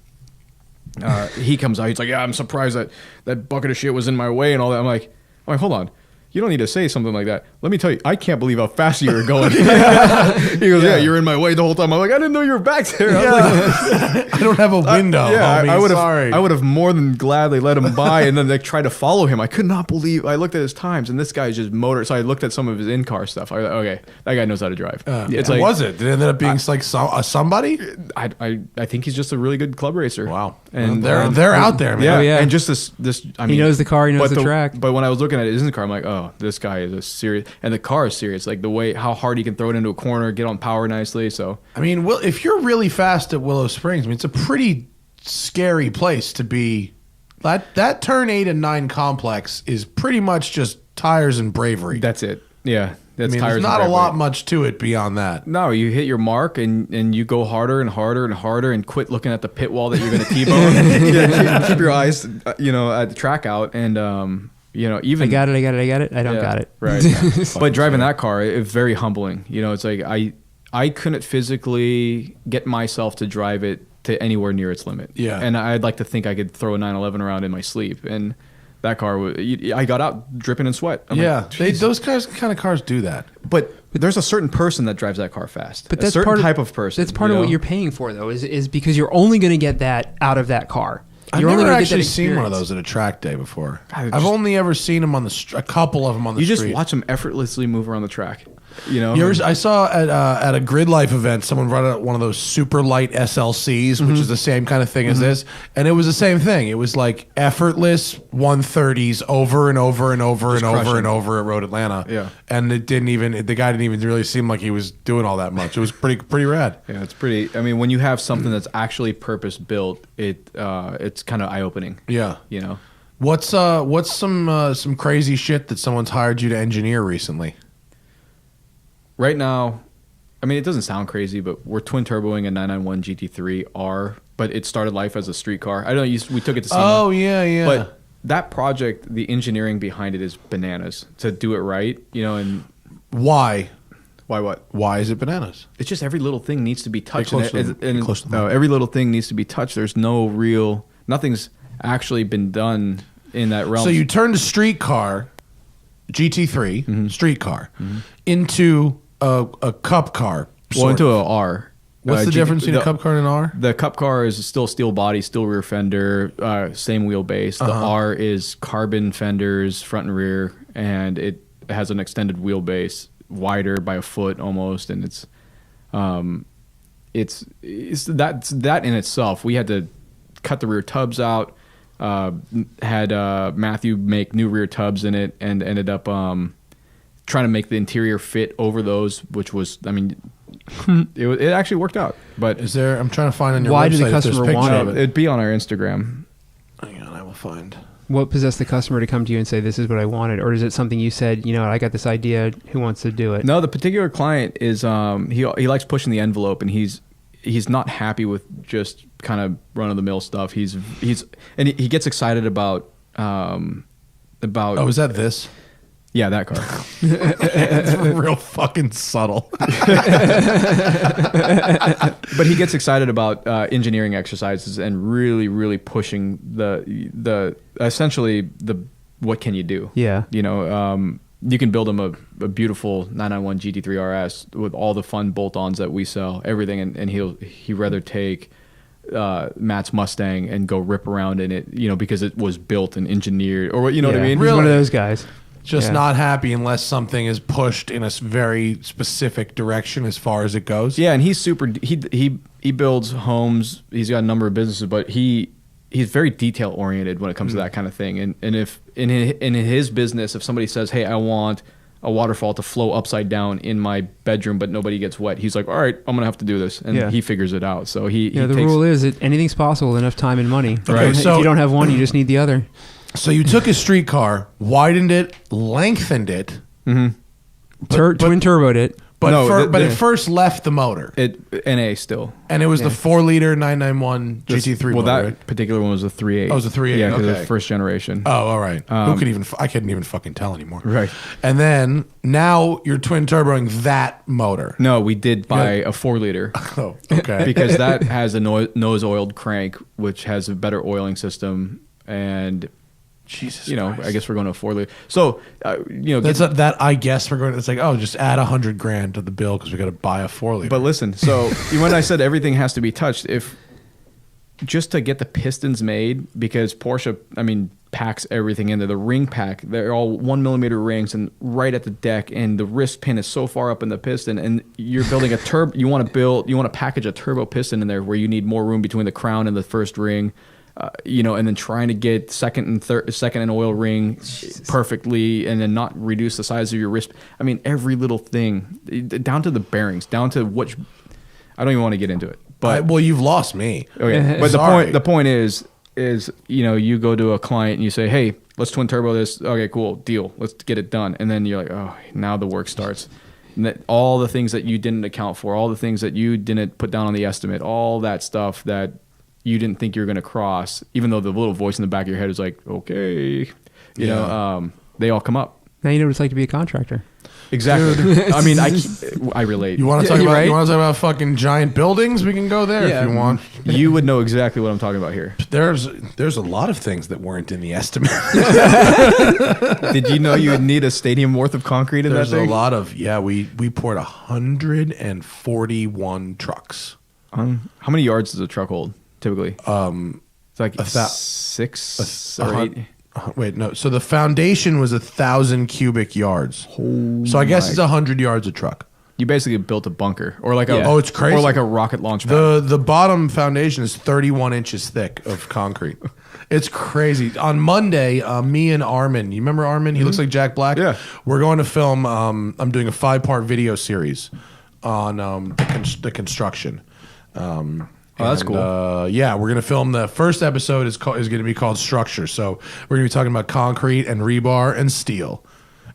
he comes out. He's like, yeah, I'm surprised that bucket of shit was in my way and all that. I'm like, hold on. You don't need to say something like that. Let me tell you, I can't believe how fast you were going. He goes, yeah, you're in my way the whole time. I'm like, I didn't know you were back there. I was like, I don't have a window. I would have more than gladly let him by and then they tried to follow him. I could not believe. I looked at his times and this guy's just motor. So I looked at some of his in-car stuff. I was like, okay, that guy knows how to drive. It's like, was it? Did it end up being like somebody? I think he's just a really good club racer. Wow. And they're out there, man. Yeah, Oh, yeah. and just this. I mean, He knows the car. He knows the track. But when I was looking at his car, I'm like, oh, this guy is a serious, and the car is serious. Like the way how hard he can throw it into a corner, get on power nicely. So I mean, if you're really fast at Willow Springs, I mean, it's a pretty scary place to be. That turn 8 and 9 complex is pretty much just tires and bravery. that's it. Yeah, that's tires. There's not a lot much to it beyond that. No, you hit your mark and you go harder and harder and harder and quit looking at the pit wall that you're going to T-bone. keep your eyes, at the track out and even I got it. I don't got it. Right. But driving that car, it's very humbling. You know, it's like I couldn't physically get myself to drive it to anywhere near its limit. Yeah. And I'd like to think I could throw a 911 around in my sleep. And that car, I got out dripping in sweat. I'm like, those kind of cars do that. But there's a certain person that drives that car fast. But a that's certain part of, type of person. That's part of what you're paying for, though, is because you're only going to get that out of that car. I've You're only never gonna get that actually seen one of experience. those at a track day before. God, I've only ever seen them on a couple of them on the You street. just watch them effortlessly move around the track. You know, I saw at a Grid Life event, someone brought out one of those super light SLCs, which is the same kind of thing as this, and it was the same thing. It was like effortless 130s over and over and over and over and over at Road Atlanta. Yeah, and the guy didn't even really seem like he was doing all that much. It was pretty rad. Yeah, it's pretty. I mean, when you have something that's actually purpose built, it's kind of eye opening. Yeah, you know, what's some crazy shit that someone's hired you to engineer recently? Right now, I mean, it doesn't sound crazy, but we're twin turboing a 991 GT3 R, but it started life as a street car. I don't know, we took it to SEMA. Oh, yeah. But that project, the engineering behind it is bananas to do it right, you know, and why? Why what? Why is it bananas? It's just every little thing needs to be touched. No, every little thing needs to be touched. There's nothing's actually been done in that realm. So you turned a street car, GT3, street car, into a cup car. Into an R. What's the difference between a cup car and an R? The cup car is still steel body, still rear fender, same wheelbase. The R is carbon fenders, front and rear, and it has an extended wheelbase, wider by a foot almost, and it's that in itself. We had to cut the rear tubs out. Had Matthew make new rear tubs in it, and ended up trying to make the interior fit over those, which was, I mean, it actually worked out. But I'm trying to find on your Why website did the if there's customer picture want of it? it'd be on our Instagram. Hang on, I will find. What possessed the customer to come to you and say, this is what I wanted? Or is it something you said, I got this idea, who wants to do it? No, the particular client is he likes pushing the envelope, and he's not happy with just kind of run of the mill stuff. He gets excited about about. Oh, is that this? Yeah, that car. It's real fucking subtle. But he gets excited about engineering exercises and really pushing the essentially the what can you do? Yeah. You know, you can build him a beautiful 991 GT3 RS with all the fun bolt-ons that we sell, everything, and he'd rather take Matt's Mustang and go rip around in it, you know, because it was built and engineered, or you know what I mean? He's one of those guys. Just not happy unless something is pushed in a very specific direction as far as it goes. Yeah, and he's super. He builds homes. He's got a number of businesses, but he's very detail oriented when it comes to that kind of thing. And if in his business, if somebody says, "Hey, I want a waterfall to flow upside down in my bedroom, but nobody gets wet," he's like, "All right, I'm gonna have to do this," and he figures it out. So the rule is that anything's possible with enough time and money. Right. If you don't have one, you just need the other. So you took a street car, widened it, lengthened it, twin turboed it. but it first left the motor. It NA still, and it was the 4-liter 991 GT3 well, motor. that Right? particular one was a 3.8. Oh, it was a 3.8. Yeah, because it okay. was first generation. Oh, all right. I couldn't even fucking tell anymore. Right. And then now you're twin turboing that motor. No, we did buy a 4-liter. Oh, okay. Because that has a nose oiled crank, which has a better oiling system, and Jesus, you know, Christ. I guess we're going to a 4-liter. So, you know, that I guess we're going. It's like, oh, just add $100,000 to the bill because we got to buy a 4-liter. but listen. So when I said everything has to be touched, if just to get the pistons made, because Porsche, I mean, packs everything in there. The ring pack, they're all 1 millimeter rings, and right at the deck, and the wrist pin is so far up in the piston, and you're building a turbo. You want to package a turbo piston in there where you need more room between the crown and the first ring. You know, and then trying to get second and oil ring perfectly, and then not reduce the size of your wrist. I mean, every little thing, down to the bearings, down to which. I don't even want to get into it. But well, you've lost me. Okay, but Sorry. the point is you know, you go to a client and you say, "Hey, let's twin turbo this." Okay, cool, deal. Let's get it done. And then you're like, "Oh, now the work starts." And that all the things that you didn't account for, all the things that you didn't put down on the estimate, all that stuff that you didn't think you were going to cross, even though the little voice in the back of your head is like, okay, you know, they all come up. Now you know what it's like to be a contractor. Exactly. I mean, I relate. You want to talk about right? you want to talk about fucking giant buildings? We can go there if you want. You would know exactly what I'm talking about here. There's a lot of things that weren't in the estimate. Did you know you would need a stadium worth of concrete in There's that a thing? lot of we poured 141 trucks. How many yards does a truck hold typically? It's like 6 or 8. Wait, no. So the foundation was 1,000 cubic yards. So I guess it's 100 yards a truck. You basically built a bunker, or like Oh, it's crazy. or like a rocket launch pad. The bottom foundation is 31 inches thick of concrete. It's crazy. On Monday, me and Armin, you remember Armin? He looks like Jack Black. Yeah. We're going to film. I'm doing a 5-part video series on the construction. That's cool. Yeah, we're gonna film the first episode is going to be called Structure. So we're gonna be talking about concrete and rebar and steel.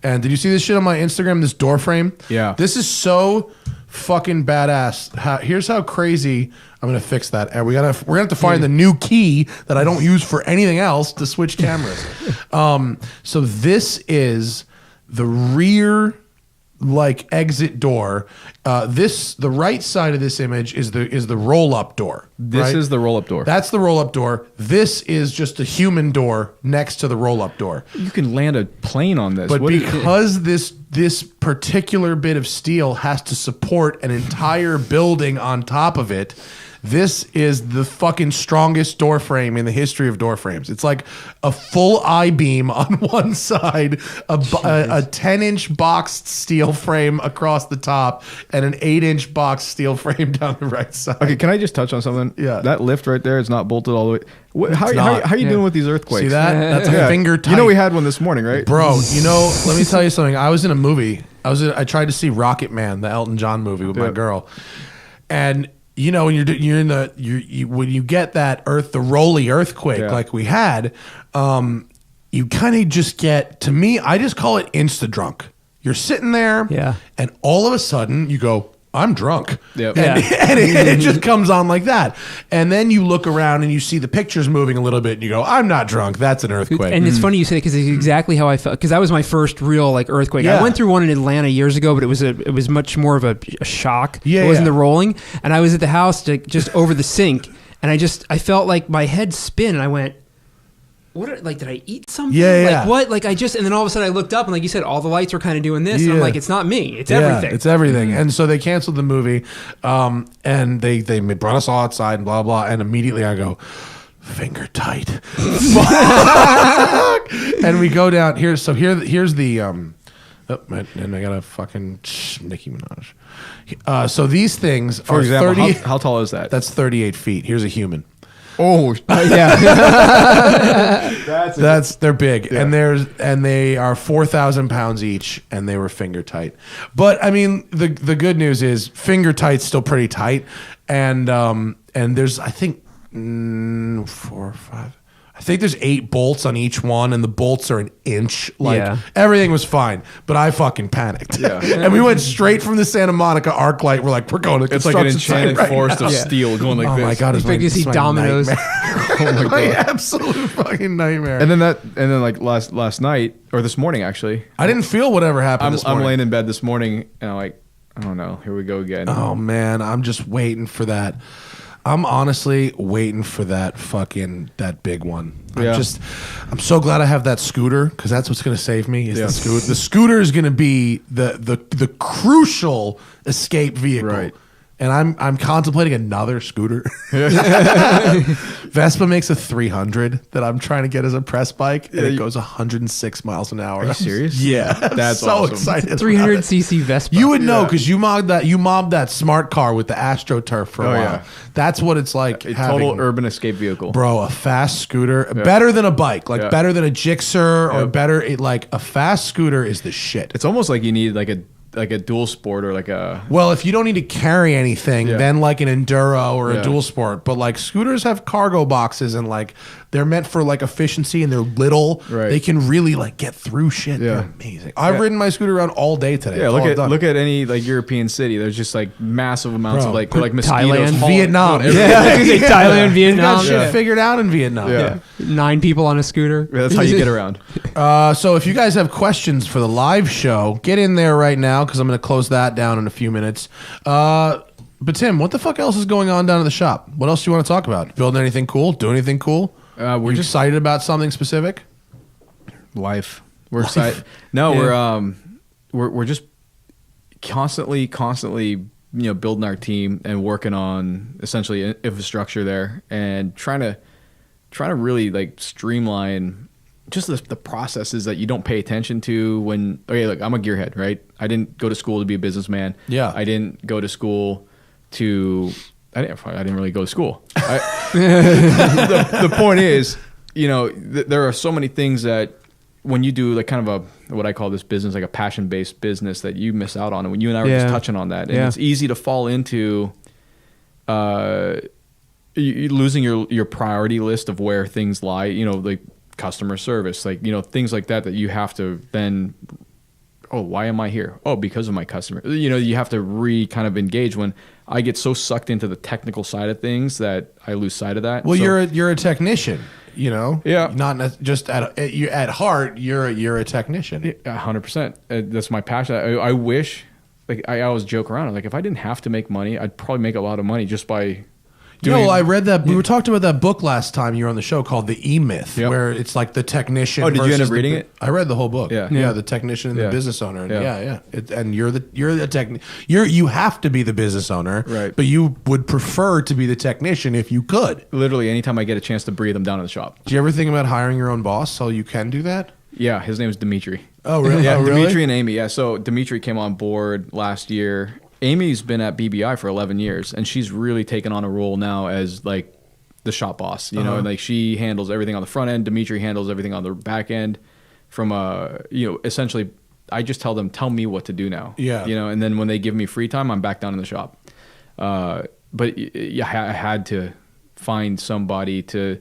And did you see this shit on my Instagram? This door frame. Yeah. This is so fucking badass. Here's how crazy. I'm gonna fix that. And we're gonna have to find the new key that I don't use for anything else to switch cameras. So this is the rear exit door. The right side of this image is the roll up door. This is the roll up door. That's the roll up door. This is just a human door next to the roll up door. You can land a plane on this. But because this particular bit of steel has to support an entire building on top of it, this is the fucking strongest door frame in the history of door frames. It's like a full I-beam on one side, a 10-inch boxed steel frame across the top, and an 8-inch boxed steel frame down the right side. Okay, can I just touch on something? Yeah. That lift right there is not bolted all the way. How not. are you doing with these earthquakes? See that? That's a finger tight. You know we had one this morning, right? Bro, let me tell you something. I was in a movie. I tried to see Rocket Man, the Elton John movie with my girl. And you know, when when you get that the rolly earthquake like we had, you kind of just get, to me, I just call it insta drunk. You're sitting there, Yeah. and all of a sudden you go, I'm drunk. Yep. And, and it just comes on like that. And then you look around and you see the pictures moving a little bit and you go, I'm not drunk. That's an earthquake. And it's funny you say it because it's exactly how I felt. Because that was my first real like earthquake. Yeah. I went through one in Atlanta years ago, but it was much more of a shock. Yeah, it wasn't yeah. the rolling. And I was at the house just over the sink, and I felt like my head spin, and I went, like, did I eat something? Yeah, yeah. Like, what? Like, and then all of a sudden I looked up, and like you said, all the lights were kind of doing this. And I'm Yeah. like, it's not me. It's Yeah, everything. it's everything. And so they canceled the movie, and they brought us all outside and blah, blah. And immediately I go, finger tight. Fuck. And we go down here. So here's the, and I got a fucking Nicki Minaj. So these things For are example, 30. how tall is that? That's 38 feet. Here's a human. Oh, yeah. They're big, and they are 4,000 pounds each, and they were finger tight. But I mean, the good news is finger tight's still pretty tight, and there's I think 4 or 5. I think there's 8 bolts on each one, and the bolts are an inch. Like Yeah. everything was fine, but I fucking panicked. Yeah. And we went straight from the Santa Monica arc light. We're like, we're going to it's like an construction site enchanted right forest now. of steel going like Oh this. my god! It's Expect to see it's my dominoes. nightmare. Oh my My god! absolute fucking nightmare. And then like last night or this morning actually, I didn't feel whatever happened this I'm morning. laying in bed this morning and I'm like, oh no, here we go again. Oh man, I'm just waiting for that. I'm honestly waiting for that big one. Yeah. I'm so glad I have that scooter because that's what's going to save me. Is Yeah. the scooter? The scooter is going to be the crucial escape vehicle. Right. And I'm contemplating another scooter. Vespa makes a 300 that I'm trying to get as a press bike, and it goes 106 miles an hour. Are you serious? Yeah, I'm That's so awesome. excited. about 300cc Vespa. you would know because you mobbed that smart car with the AstroTurf for a Oh, while. yeah. That's what it's like. A having, total urban escape vehicle. bro, a fast scooter, better than a bike, like Yeah. better than a Gixxer or Yep. better. Like a fast scooter is the shit. It's almost like you need like a dual sport or like a Well, if you don't need to carry anything, Yeah. then like an enduro or a Yeah. dual sport. But like scooters have cargo boxes and like they're meant for like efficiency and they're little. Right. They can really like get through shit. Yeah. They're amazing. I've ridden my scooter around all day today. yeah. That's all I've done. Look at any like European city. There's just like massive amounts Bro, of like mosquitoes. Thailand, hauling- Vietnam. going Yeah, I was gonna say Thailand, They Vietnam. got shit figured out in Vietnam. Yeah. 9 people on a scooter. Yeah, that's how you get around. So if you guys have questions for the live show, get in there right now because I'm going to close that down in a few minutes. But Tim, what the fuck else is going on down at the shop? What else do you want to talk about? Building anything cool? Doing anything cool? We're You just excited about something specific? life. We're excited. No, Yeah. we're just constantly building our team and working on essentially infrastructure there and trying to really like streamline just the processes that you don't pay attention to when look, I'm a gearhead, right? I didn't go to school to be a businessman. Yeah. I didn't go to school to I didn't really go to school. The point is, there are so many things that when you do like kind of what I call this business, like a passion-based business that you miss out on. And when you and I were just touching on that, and it's easy to fall into losing your priority list of where things lie, like customer service, like, things like that you have to then, oh, why am I here? Oh, because of my customer. You have to kind of engage. When I get so sucked into the technical side of things that I lose sight of that. Well, So- you're a technician, Yeah. Not just at heart, you're a technician. 100%. That's my passion. I wish, like, I always joke around. Like, if I didn't have to make money, I'd probably make a lot of money just by doing. Well, I read that we were talking about that book last time you were on the show called The E-Myth, Yep. where it's like the technician. Oh, did you end versus up reading the, it? I read the whole book. Yeah. yeah, the technician and Yeah. the business owner. And Yeah. and you're the you have to be the business owner, Right. But you would prefer to be the technician if you could. Literally, anytime I get a chance to breathe, I'm down in the shop. Do you ever think about hiring your own boss so you can do that? Yeah, his name is Dimitri. Oh, really? Yeah, Oh, really? Dimitri and Amy. Yeah, so Dimitri came on board last year. Amy's been at BBI for 11 years, and she's really taken on a role now as like the shop boss, and like she handles everything on the front end. Dimitri handles everything on the back end. From essentially, I just tell them, tell me what to do now. Yeah. And then when they give me free time, I'm back down in the shop. But I had to find somebody to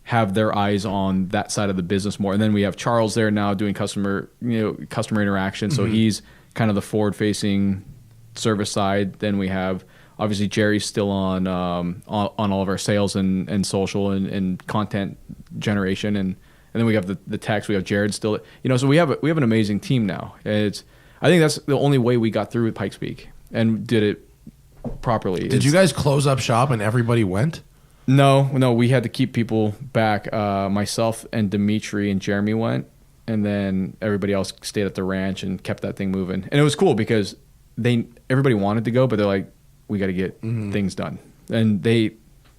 have their eyes on that side of the business more. And then we have Charles there now doing customer interaction. So he's kind of the forward facing service side. Then we have obviously Jerry's still on all of our sales and social and content generation, and then we have the techs. We have Jared still. So we have an amazing team now. I think that's the only way we got through with Pikes Peak and did it properly. Did you guys close up shop and everybody went? No, we had to keep people back. Myself and Dimitri and Jeremy went, and then everybody else stayed at the ranch and kept that thing moving. And it was cool because everybody wanted to go, but they're like, we got to get things done. And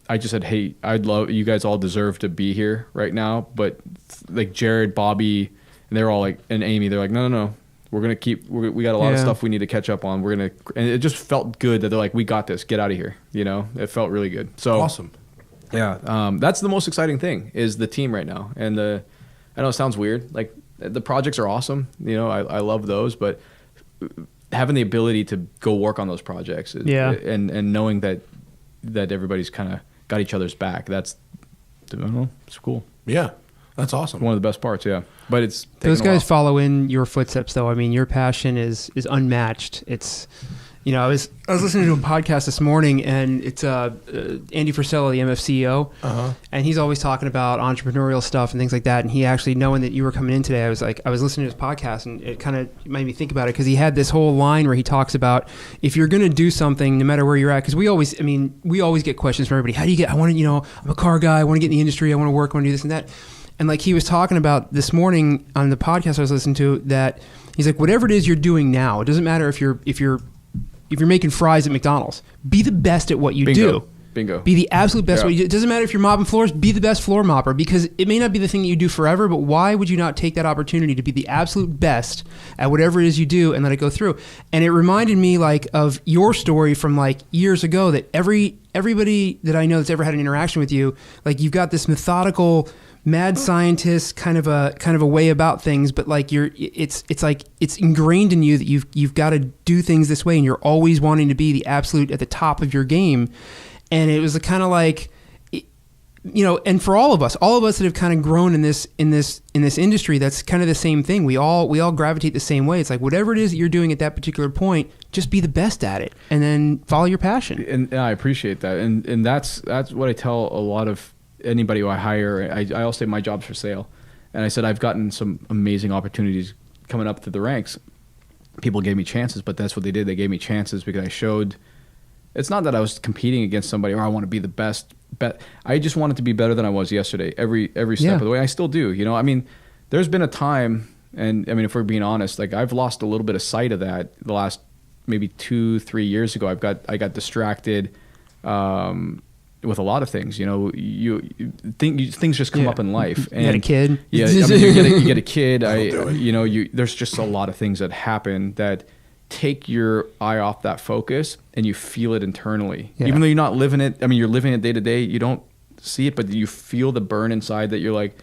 I just said, hey, you guys all deserve to be here right now. But like Jared, Bobby, and they're all like, and Amy, they're like, no. We're going to keep, we got a lot of stuff we need to catch up on. And it just felt good that they're like, we got this, get out of here. It felt really good. So awesome. Yeah. That's the most exciting thing is the team right now. And I know it sounds weird. Like the projects are awesome. I love those, but having the ability to go work on those projects and knowing that everybody's kind of got each other's back, it's cool. Yeah. That's awesome. One of the best parts, yeah. But it's those guys follow in your footsteps, though. I mean, your passion is unmatched. It's, I was listening to a podcast this morning, and it's Andy Frisella, the MF CEO, and he's always talking about entrepreneurial stuff and things like that. And he actually, knowing that you were coming in today, I was listening to his podcast, and it kind of made me think about it because he had this whole line where he talks about if you're going to do something, no matter where you're at, because we always get questions from everybody. How do you get? I'm a car guy. I want to get in the industry. I want to work. I want to do this and that. And like he was talking about this morning on the podcast I was listening to, that he's like, whatever it is you're doing now, it doesn't matter if you're making fries at McDonald's, be the best at what you do. Bingo. Be the absolute best. It doesn't matter if you're mopping floors, be the best floor mopper, because it may not be the thing that you do forever, but why would you not take that opportunity to be the absolute best at whatever it is you do and let it go through? And it reminded me like of your story from like years ago, that everybody that I know that's ever had an interaction with you, like you've got this methodical mad scientist kind of a way about things, but like it's like it's ingrained in you that you've got to do things this way, and you're always wanting to be the absolute at the top of your game. And it was kind of like, and for all of us that have kind of grown in this industry, that's kind of the same thing. We all gravitate the same way. It's like whatever it is that you're doing at that particular point, just be the best at it, and then follow your passion. And I appreciate that, and that's what I tell a lot of anybody who I hire. I also say my job's for sale, and I said I've gotten some amazing opportunities coming up through the ranks. People gave me chances, but that's what they did. They gave me chances because I showed. It's not that I was competing against somebody or I want to be the best. I just wanted to be better than I was yesterday. Every step of the way, I still do. I mean, there's been a time, and I mean, if we're being honest, like I've lost a little bit of sight of that the last maybe 2-3 years ago. I got distracted. With a lot of things, things just come up in life. And you had a kid. Yeah, I mean, you get a kid. There's just a lot of things that happen that take your eye off that focus, and you feel it internally. Yeah. Even though you're not living it. I mean, you're living it day to day. You don't see it, but you feel the burn inside that you're like,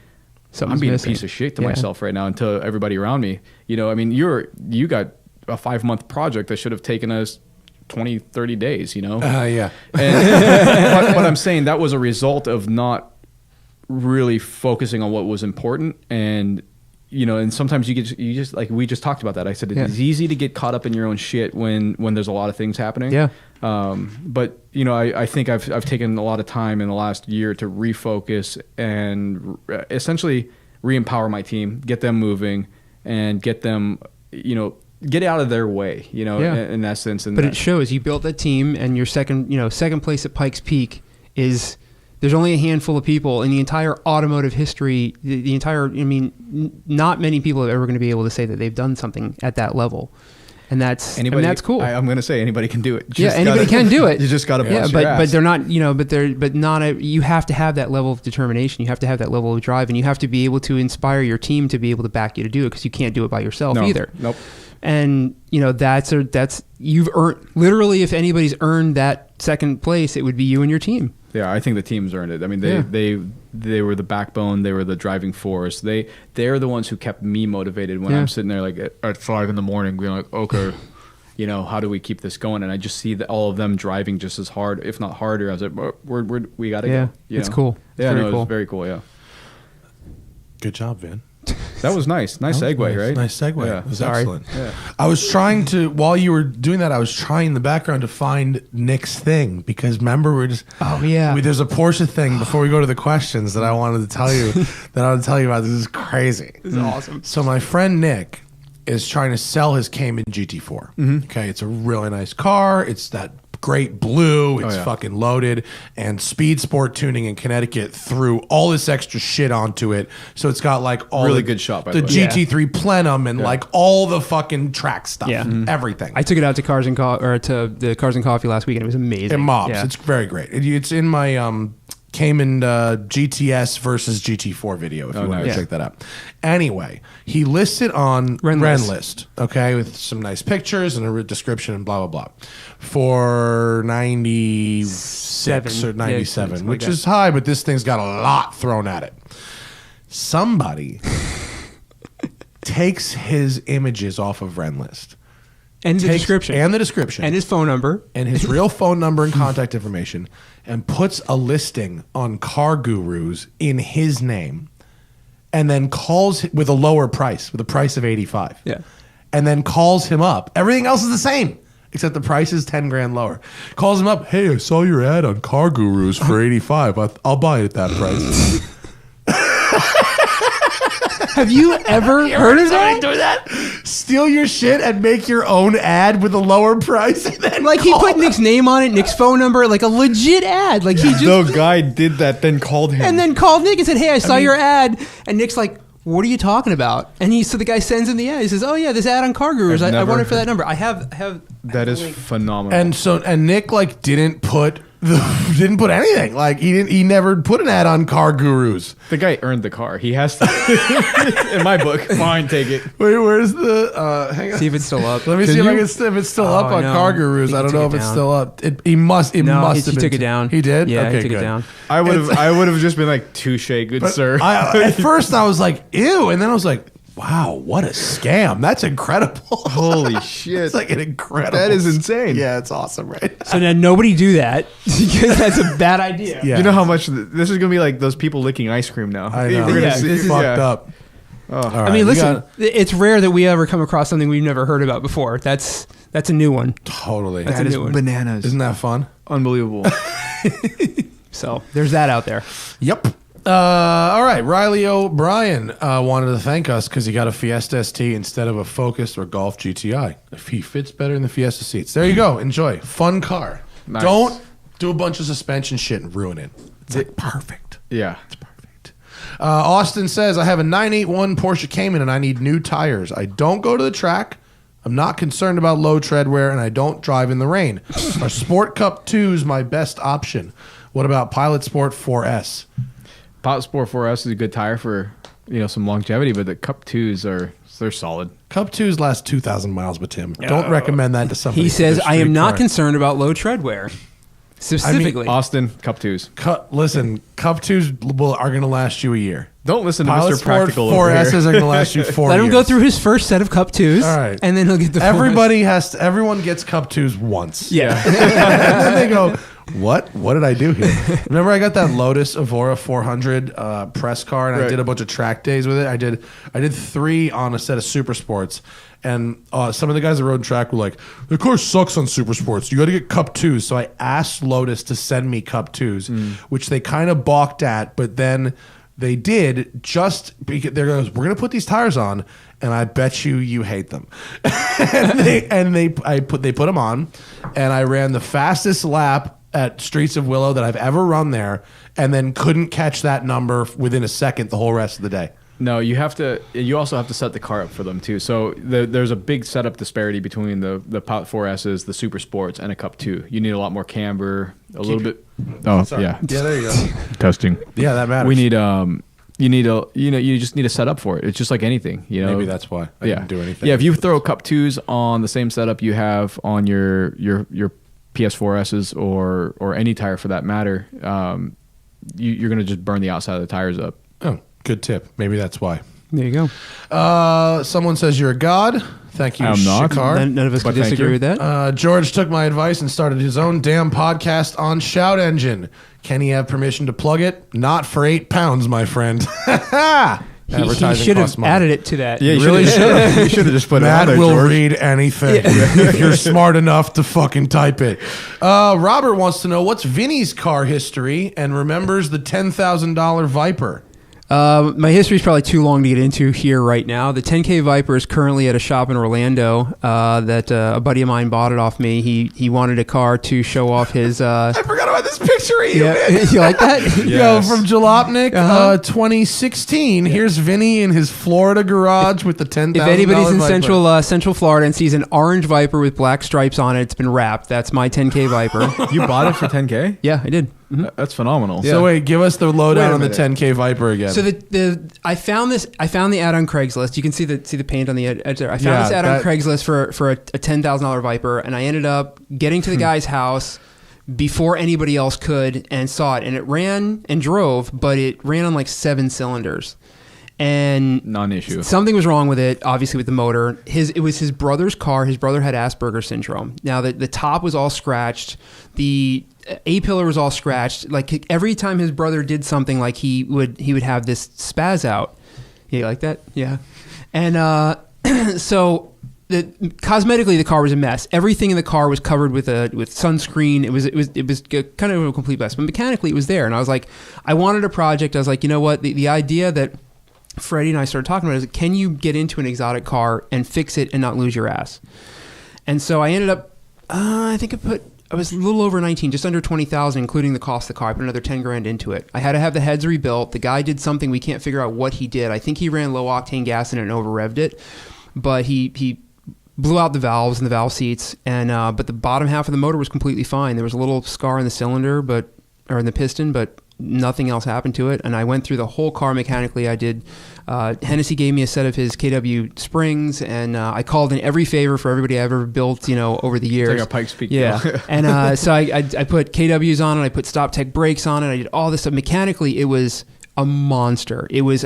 I'm being a piece of shit to myself right now and to everybody around me. I mean, you got a 5-month project that should have taken us 20-30 days, Yeah. And but I'm saying that was a result of not really focusing on what was important. And and sometimes you just like we just talked about that. I said it's easy to get caught up in your own shit when there's a lot of things happening. Yeah. But I think I've taken a lot of time in the last year to refocus and essentially re-empower my team, get them moving, and get them get out of their way, in essence. But it shows you built that team, and your second place at Pikes Peak is, there's only a handful of people in the entire automotive history, the entire, not many people are ever going to be able to say that they've done something at that level. And that's cool. I'm going to say anybody can do it. Anybody can do it. You just got to bust your ass. But they're not, you have to have that level of determination. You have to have that level of drive, and you have to be able to inspire your team to be able to back you to do it, because you can't do it by yourself either. Nope. And that's you've earned, literally, if anybody's earned that second place, it would be you and your team. Yeah, I think the team's earned it. I mean, they were the backbone. They were the driving force. They're the ones who kept me motivated when I'm sitting there like at 5 a.m, being like, okay, how do we keep this going? And I just see that all of them driving just as hard, if not harder. I was like, we got to go. It's cool. It's very cool. Yeah. Good job, Vin. That was nice. Nice segue, right? Nice segue. Yeah. It was Sorry. excellent. Yeah. I was trying to, while you were doing that, I was trying in the background to find Nick's thing because remember Oh, yeah. there's a Porsche thing before we go to the questions that I wanted to tell you about. This is crazy. This is awesome. So my friend Nick is trying to sell his Cayman GT4. Okay, it's a really nice car. It's that great blue. It's fucking loaded. And Speed Sport Tuning in Connecticut threw all this extra shit onto it. So it's got like all Really the, good shot, by the the way. GT3 Plenum and like all the fucking track stuff. Yeah. Everything. I took it out to to the Cars and Coffee last week, and it was amazing. It mobs. Yeah. It's very great. It's in my Cayman GTS versus GT4 video if you want nice. to check that out. Anyway, he lists it on Renlist, okay, with some nice pictures and a description and blah, blah, blah, for 96 or 97, which is high, but this thing's got a lot thrown at it. Somebody takes his images off of Renlist. And the description. And the description. And his phone number. And his real phone number and contact information, and puts a listing on Car Gurus in his name, and then calls with a lower price, with a price of $85. Yeah. And then calls him up. Everything else is the same, except the price is 10 grand lower. Calls him up, hey, I saw your ad on Car Gurus for $85. I'll buy it at that price. Have you ever heard of that? Do that? Steal your shit and make your own ad with a lower price, and then Like he put Nick's name on it, Nick's phone number, like a legit ad. Like he just The guy did that, then called him. and then called Nick and said, "Hey, I saw your ad." And Nick's like, "What are you talking about?" And so the guy sends him the ad. He says, "Oh yeah, this ad on Car Gurus. I've I never want it for heard- that number. I have." That is phenomenal. And Nick like didn't put anything. Like he never put an ad on Car Gurus. the guy earned the car. He has to. In my book, fine, take it. Wait, where's the hang on. See if it's still up. Let me Can see you? if it's still up on no. Car Gurus. I don't know if it's down. still up. He must No, have he been. took it down. He did? Yeah, Okay, he took good. it down. I would have just been like, touche, good sir. At first I was like, ew, and then I was like, wow, what a scam. That's incredible. Holy shit. It's like an incredible. That is insane. Yeah, it's awesome, right? So now nobody do that because that's a bad idea. Yeah. You know how much this is going to be like those people licking ice cream now. I know. We're gonna Yeah, see- This is fucked up. All I right, mean, you listen, got- it's rare that we ever come across something we've never heard about before. That's a new one. Totally. That's That a is new one. bananas. Isn't that fun? Unbelievable. So there's that out there. Yep. All right. Riley O'Brien wanted to thank us because he got a Fiesta ST instead of a Focus or Golf GTI. He fits better in the Fiesta seats. There you go. Enjoy. Fun car. Nice. Don't do a bunch of suspension shit and ruin it. It's like perfect. Yeah. It's perfect. Austin says, I have a 981 Porsche Cayman and I need new tires. I don't go to the track. I'm not concerned about low tread wear, and I don't drive in the rain. Are Sport Cup 2s my best option? What about Pilot Sport 4S? Pilot Sport 4S is a good tire for some longevity, but the Cup 2s they're solid. Cup 2s last 2,000 miles, but Tim, don't recommend that to somebody. He says, with a "I am street not car." concerned about low tread wear." Specifically, Austin, Cup 2s. Listen, Cup 2s are going to last you a year. Don't listen to Pilot Mr. Sport Practical over 4Ss here. are going to last you 4 let years. him go through his first set of Cup 2s, All right. and then he'll get the 4S. Everyone gets Cup 2s once. Yeah. And then they go, what did I do here? Remember I got that Lotus Evora 400 press car, and I Right. did a bunch of track days with it. I did 3 on a set of Super Sports, and some of the guys that rode track were like, the car sucks on Super Sports. You got to get Cup 2s. So I asked Lotus to send me Cup 2s, which they kind of balked at, but then they did just because they goes, we're going to put these tires on, and I bet you hate them. they put them on, and I ran the fastest lap at Streets of Willow that I've ever run there, and then couldn't catch that number within a second the whole rest of the day. No, you also have to set the car up for them too. So there's a big setup disparity between the Pilot 4Ss, the Super Sports, and a Cup 2. You need a lot more camber, a little bit. Oh, Sorry. yeah. Yeah, there you go. Testing. Yeah, that matters. We need you just need a setup for it. It's just like anything, Maybe that's why I didn't do anything. Yeah, if you throw Cup 2s on the same setup you have on your PS4Ss or any tire for that matter, you're going to just burn the outside of the tires up. Oh, good tip. Maybe that's why. There you go. Someone says you're a god. Thank you, I'm not. Shikar. None of us But can thank disagree you. with that. George took my advice and started his own damn podcast on Shout Engine. Can he have permission to plug it? Not for £8, my friend. Advertising should costs have money. added it to that. Yeah, you really should. You should have just put it on Matt there, will George. read anything if you're smart enough to fucking type it. Robert wants to know what's Vinny's car history and remembers the $10,000 Viper. My history is probably too long to get into here right now. The 10K Viper is currently at a shop in Orlando that a buddy of mine bought it off me. He wanted a car to show off his... I forgot about this picture of you, yeah, man. you like that? Yo, from Jalopnik, 2016. Here's Vinny in his Florida garage with the $10,000 If anybody's in Viper. Central Florida and sees an orange Viper with black stripes on it, it's been wrapped. That's my 10K Viper. You bought it for 10K? Yeah, I did. That's phenomenal. So wait, give us the lowdown Wait a on the minute. 10K Viper again. So I found the ad on Craigslist. You can see the paint on the edge there. I found this ad on Craigslist for a $10,000 Viper, and I ended up getting to the guy's house before anybody else could and saw it, and it ran and drove, but it ran on like 7 cylinders. And Non-issue. something was wrong with it, obviously with the motor. It was his brother's car. His brother had Asperger's syndrome. Now the top was all scratched. The A-pillar was all scratched. Like every time his brother did something, like he would have this spaz out. Yeah, you like that? Yeah. And so cosmetically the car was a mess. Everything in the car was covered with sunscreen. It was kind of a complete mess. But mechanically it was there. And I was like, I wanted a project. I was like, you know what? The idea that Freddie and I started talking about is, can you get into an exotic car and fix it and not lose your ass? And so I ended up, I was a little over 19, just under 20,000, including the cost of the car. I put another 10 grand into it. I had to have the heads rebuilt. The guy did something we can't figure out what he did. I think he ran low octane gas in it and over revved it, but he blew out the valves and the valve seats, and but the bottom half of the motor was completely fine. There was a little scar in the cylinder, or in the piston, but nothing else happened to it. And I went through the whole car mechanically. I did. Hennessy gave me a set of his KW springs, and I called in every favor for everybody I ever built, over the years. It's like a Pikes Peak. Yeah. And so I put KWs on it. I put Stop Tech brakes on it. I did all this stuff. Mechanically, it was a monster. It was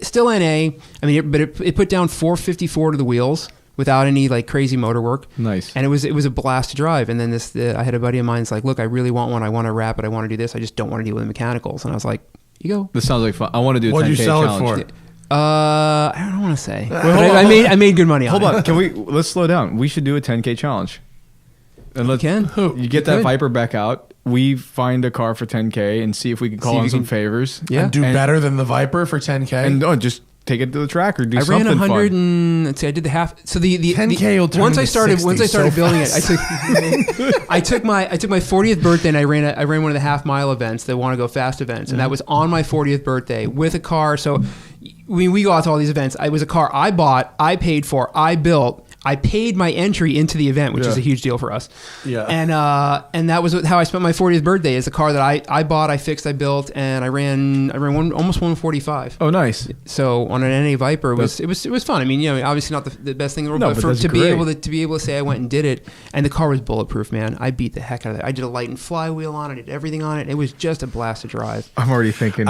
still NA. But it put down 454 to the wheels without any like crazy motor work. Nice. And it was a blast to drive. And then I had a buddy of mine's like, look, I really want one. I want to wrap it. I want to do this. I just don't want to deal with the mechanicals. And I was like, you go. This sounds like fun. I want to do a 10K What'd you sell challenge. it for? I don't want to say. But hold on, I made good money on Hold it. on. Let's slow down. We should do a 10K challenge. And You can. You get that Viper back out. We find a car for 10K and see if we can call in some favors. Yeah. And do better than the Viper for 10K? And just take it to the track or do I something ran 100 fun. and let's see, I did the half. So the 10K will turn once I into started 60 so building fast. it, I took my 40th birthday and I ran one of the half mile events, the Want to Go Fast events, and that was on my 40th birthday with a car. So we go out to all these events. It was a car I bought, I paid for, I built. I paid my entry into the event, which is a huge deal for us. Yeah. And that was how I spent my 40th birthday. Is a car that I bought, I fixed, I built, and I ran almost 145. Oh, nice. So on an NA Viper, it was fun. I mean, obviously not the best thing in the world, but that's to great. be able to say I went and did it, and the car was bulletproof, man. I beat the heck out of it. I did a light and flywheel on it. I did everything on it. It was just a blast to drive. I'm already thinking.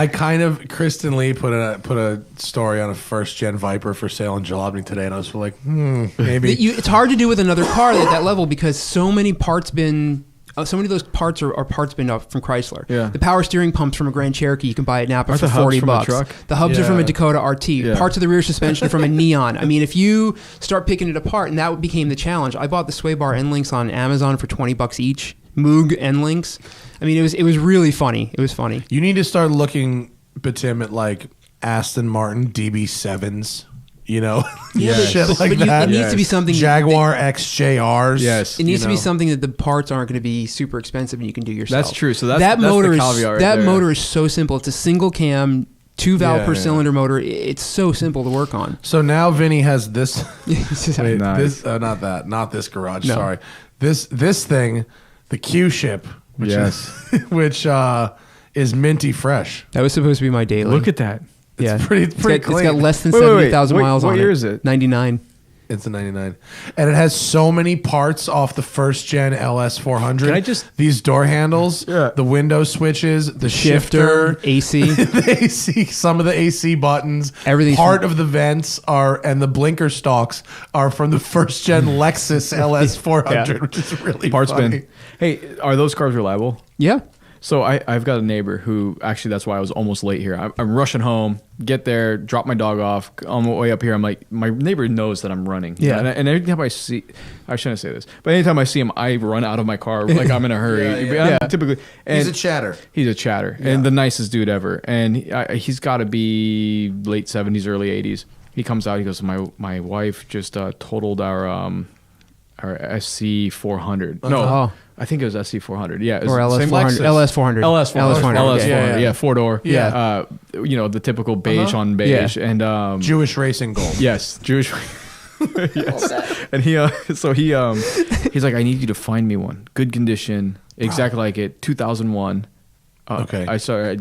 Kristen Lee put a story on a first gen Viper for sale in Jalopnik today, and I was like, maybe. It's hard to do with another car at that level because so many of those parts are parts bin up from Chrysler. Yeah. The power steering pumps from a Grand Cherokee you can buy at Napa Aren't for the hubs $40. from a truck? The hubs are from Yeah. a Dakota RT. Yeah. Parts of the rear suspension are from a Neon. I mean, if you start picking it apart, and that became the challenge. I bought the sway bar end links on Amazon for $20 each. Moog end links. I mean, it was really funny. It was funny. You need to start looking, Betim, at like Aston Martin DB7s, shit like that. It needs to be something. Jaguar XJRs. Yes. It needs to be something that the parts aren't going to be super expensive and you can do yourself. That's true. So that's motor the is caveat right there. motor is so simple. It's a single cam, 2 valve per Yeah. cylinder motor. It's so simple to work on. So now Vinny has this. Wait, Nice. not this garage. No. Sorry, this thing, the Q ship, which Yes. which is minty fresh. That was supposed to be my daily. Look at that. yeah, pretty It's got clean. less than Wait, wait, wait. 70,000 What- miles on it. what year is it? 99. It's a 99, and it has so many parts off the first gen LS 400. Can I just- these door handles, Yeah. the window switches, the shifter, AC. the AC, some of the AC buttons, Everything's part of the vents and the blinker stalks are from the first gen Lexus LS 400, Yeah. which is really Parts funny. bin. Hey, are those cars reliable? Yeah. So I've got a neighbor who actually, that's why I was almost late here. I'm rushing home, get there, drop my dog off. On my way up here, I'm like, my neighbor knows that I'm running. Yeah. And every time I shouldn't say this, but anytime I see him, I run out of my car like I'm in a hurry. Yeah. Typically. And He's a chatter. He's a chatter. And the nicest dude ever. And he's got to be late 70s, early 80s. He comes out, he goes, my wife just totaled our SC 400. No. Oh. I think it was SC 400. Yeah. It was Or LS same 400. Lexus. LS 400. LS 400. LS 400. Yeah. Yeah. 4-door. Yeah. The typical beige on beige. Yeah. And Jewish racing gold. yes, Jewish. Yes. And he's like, I need you to find me one. Good condition. Exactly like it. 2001. Okay. I saw There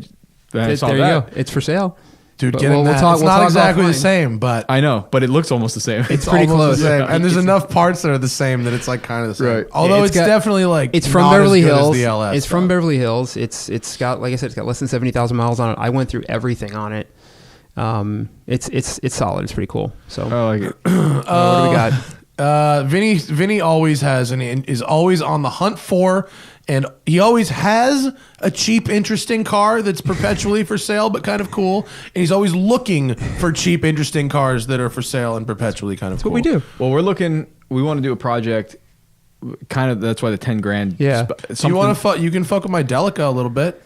that. you go. It's for sale. Dude, But getting we'll that. talk- It's we'll not talk exactly the offline. same, but I know, but it looks almost the same. It's pretty almost close. the same. Yeah. And there's It's- enough parts that are the same that it's like kind of the same. Right. Although Yeah, it's got- definitely like It's from not Beverly as good as Hills. the LS It's from stuff. Beverly Hills. It's got, like I said, it's got less than 70,000 miles on it. I went through everything on it. It's solid. It's pretty cool. So I like it. what do we got? Vinny always has and is always on the hunt for, and he always has a cheap, interesting car that's perpetually for sale but kind of cool. And he's always looking for cheap, interesting cars that are for sale and perpetually kind of cool. What we do? Well, we want to do a project. Kind of, that's why the 10 grand. Yeah. So you want to you can fuck with my Delica a little bit.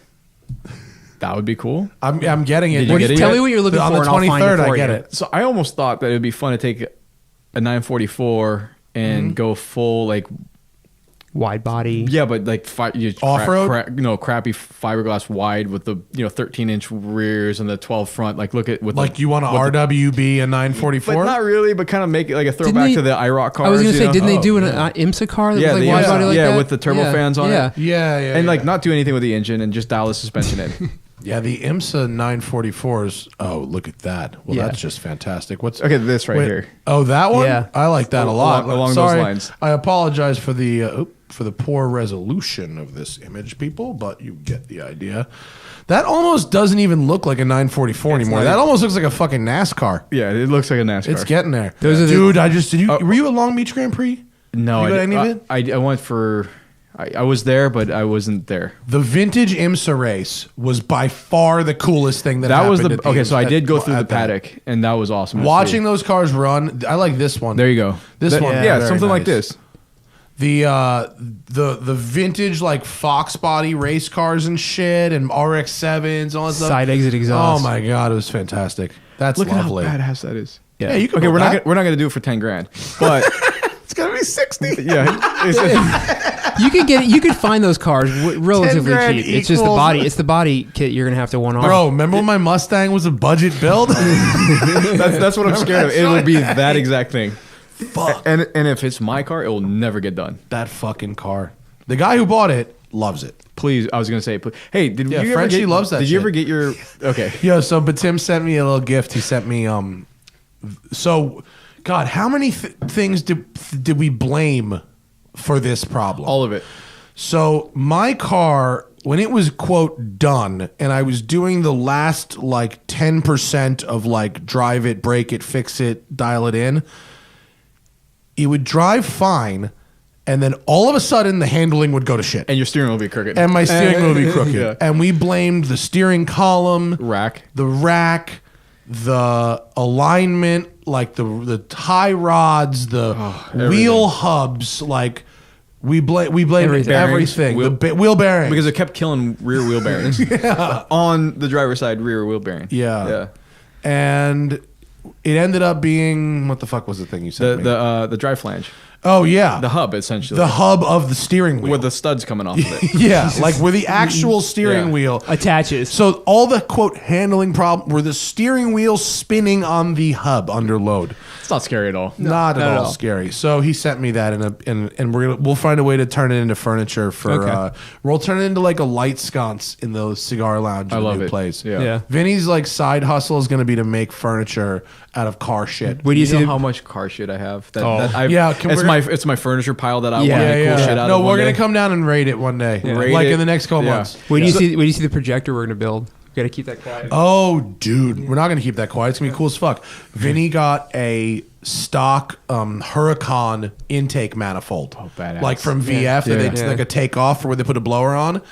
That would be cool. I'm getting it. Did you get it Tell yet? me what you're looking on for, the and I'll find 23rd, it for I get you. it. So I almost thought that it'd be fun to take a 944 and go full like Wide body. yeah, but like Off-road? crappy fiberglass wide with the 13-inch rears and the 12 front. Like look at with Like the, you want a with the- RWB a 944? but not really, but kind of make it like a throwback they- to the IROC cars. I was going to say, didn't they do an yeah. IMSA car that Yeah, was the like wide IMSA, body like yeah, that? with the turbofans on it. Yeah, and like not do anything with the engine and just dial the suspension in. Yeah, the IMSA 944s. Oh, look at that. Well, Yeah. that's just fantastic. What's Okay, this right wait, here. Oh, that one? Yeah. I like that a lot. Along those Sorry, lines. I apologize for the poor resolution of this image, people, but you get the idea. That almost doesn't even look like a 944 anymore. not That even- almost looks like a fucking NASCAR. Yeah, it looks like a NASCAR. It's getting there. Those are the- Dude, were you at Long Beach Grand Prix? no, You I got did- any of it? I went for. I was there, but I wasn't there. The vintage IMSA race was by far the coolest thing that That was happened the at okay. So I at- did go through the at that. paddock, and that was awesome. to Watching see. those cars run, I like this one. There you go. This one, yeah, very something like nice. this. The vintage like Fox body race cars and shit and RX-7s, all that stuff. Side exit exhaust. Oh my god, it was fantastic. That's Look lovely. at how badass that is. Yeah, you can. Okay, build that. we're not gonna do it for 10 grand, but It's gonna be 60. yeah, it's You could get it. You could find those cars relatively 10 grand cheap. It's just the equals- body. It's the body kit you're gonna have to one off. Bro, remember when my Mustang was a budget build? that's what I'm scared of. It will be that exact thing. Fuck And if it's my car, it will never get done. that fucking car. The guy who bought it loves it. Please, I was gonna say, hey, did Yeah, you ever Frenchie get, loves that Did you shit. ever get your okay? Yo, so Betim sent me a little gift. He sent me so God, how many things did we blame for this problem? All of it. So my car, when it was quote done, and I was doing the last like 10% of like drive it, break it, fix it, dial it in, it would drive fine, and then all of a sudden the handling would go to shit. And your steering will be crooked. And my steering wheel would be crooked. Yeah. And we blamed the steering column, Rack. the rack, the alignment, like the tie rods, the wheel hubs, like we blamed everything. Wheel- The wheel bearings. Because it kept killing rear wheel bearings. On the driver's side rear wheel bearing. Yeah. Yeah. And it ended up being, what the fuck was the thing you said? The drive flange. Oh yeah, The hub essentially. the hub of the steering wheel. with the studs coming off of it. Yeah, like where the actual steering Yeah. wheel Attaches. So all the quote handling problem were the steering wheel spinning on the hub under load. It's not scary at all. Not not at at all all. scary. So he sent me that and we'll find a way to turn it into furniture for Okay. we'll turn it into like a light sconce in the cigar lounge I in the love new it. place. Yeah. Yeah. Vinny's like side hustle is gonna be to make furniture out of car shit. Where do you You see know the, how much car shit I have? Oh. Yeah, it's my furniture pile that I Yeah. want to Yeah, make cool yeah. shit out No, of. we're one gonna day. come down and raid it one day. Raid Like it. in the next couple Yeah. months. where do you see the projector we're gonna build? We gotta keep that quiet. Oh, dude, we're not gonna keep that quiet. It's gonna be cool as fuck. Vinny got a stock Huracan intake manifold, Oh, badass. like from VF. That Yeah. it's Yeah. like a takeoff for where they put a blower on.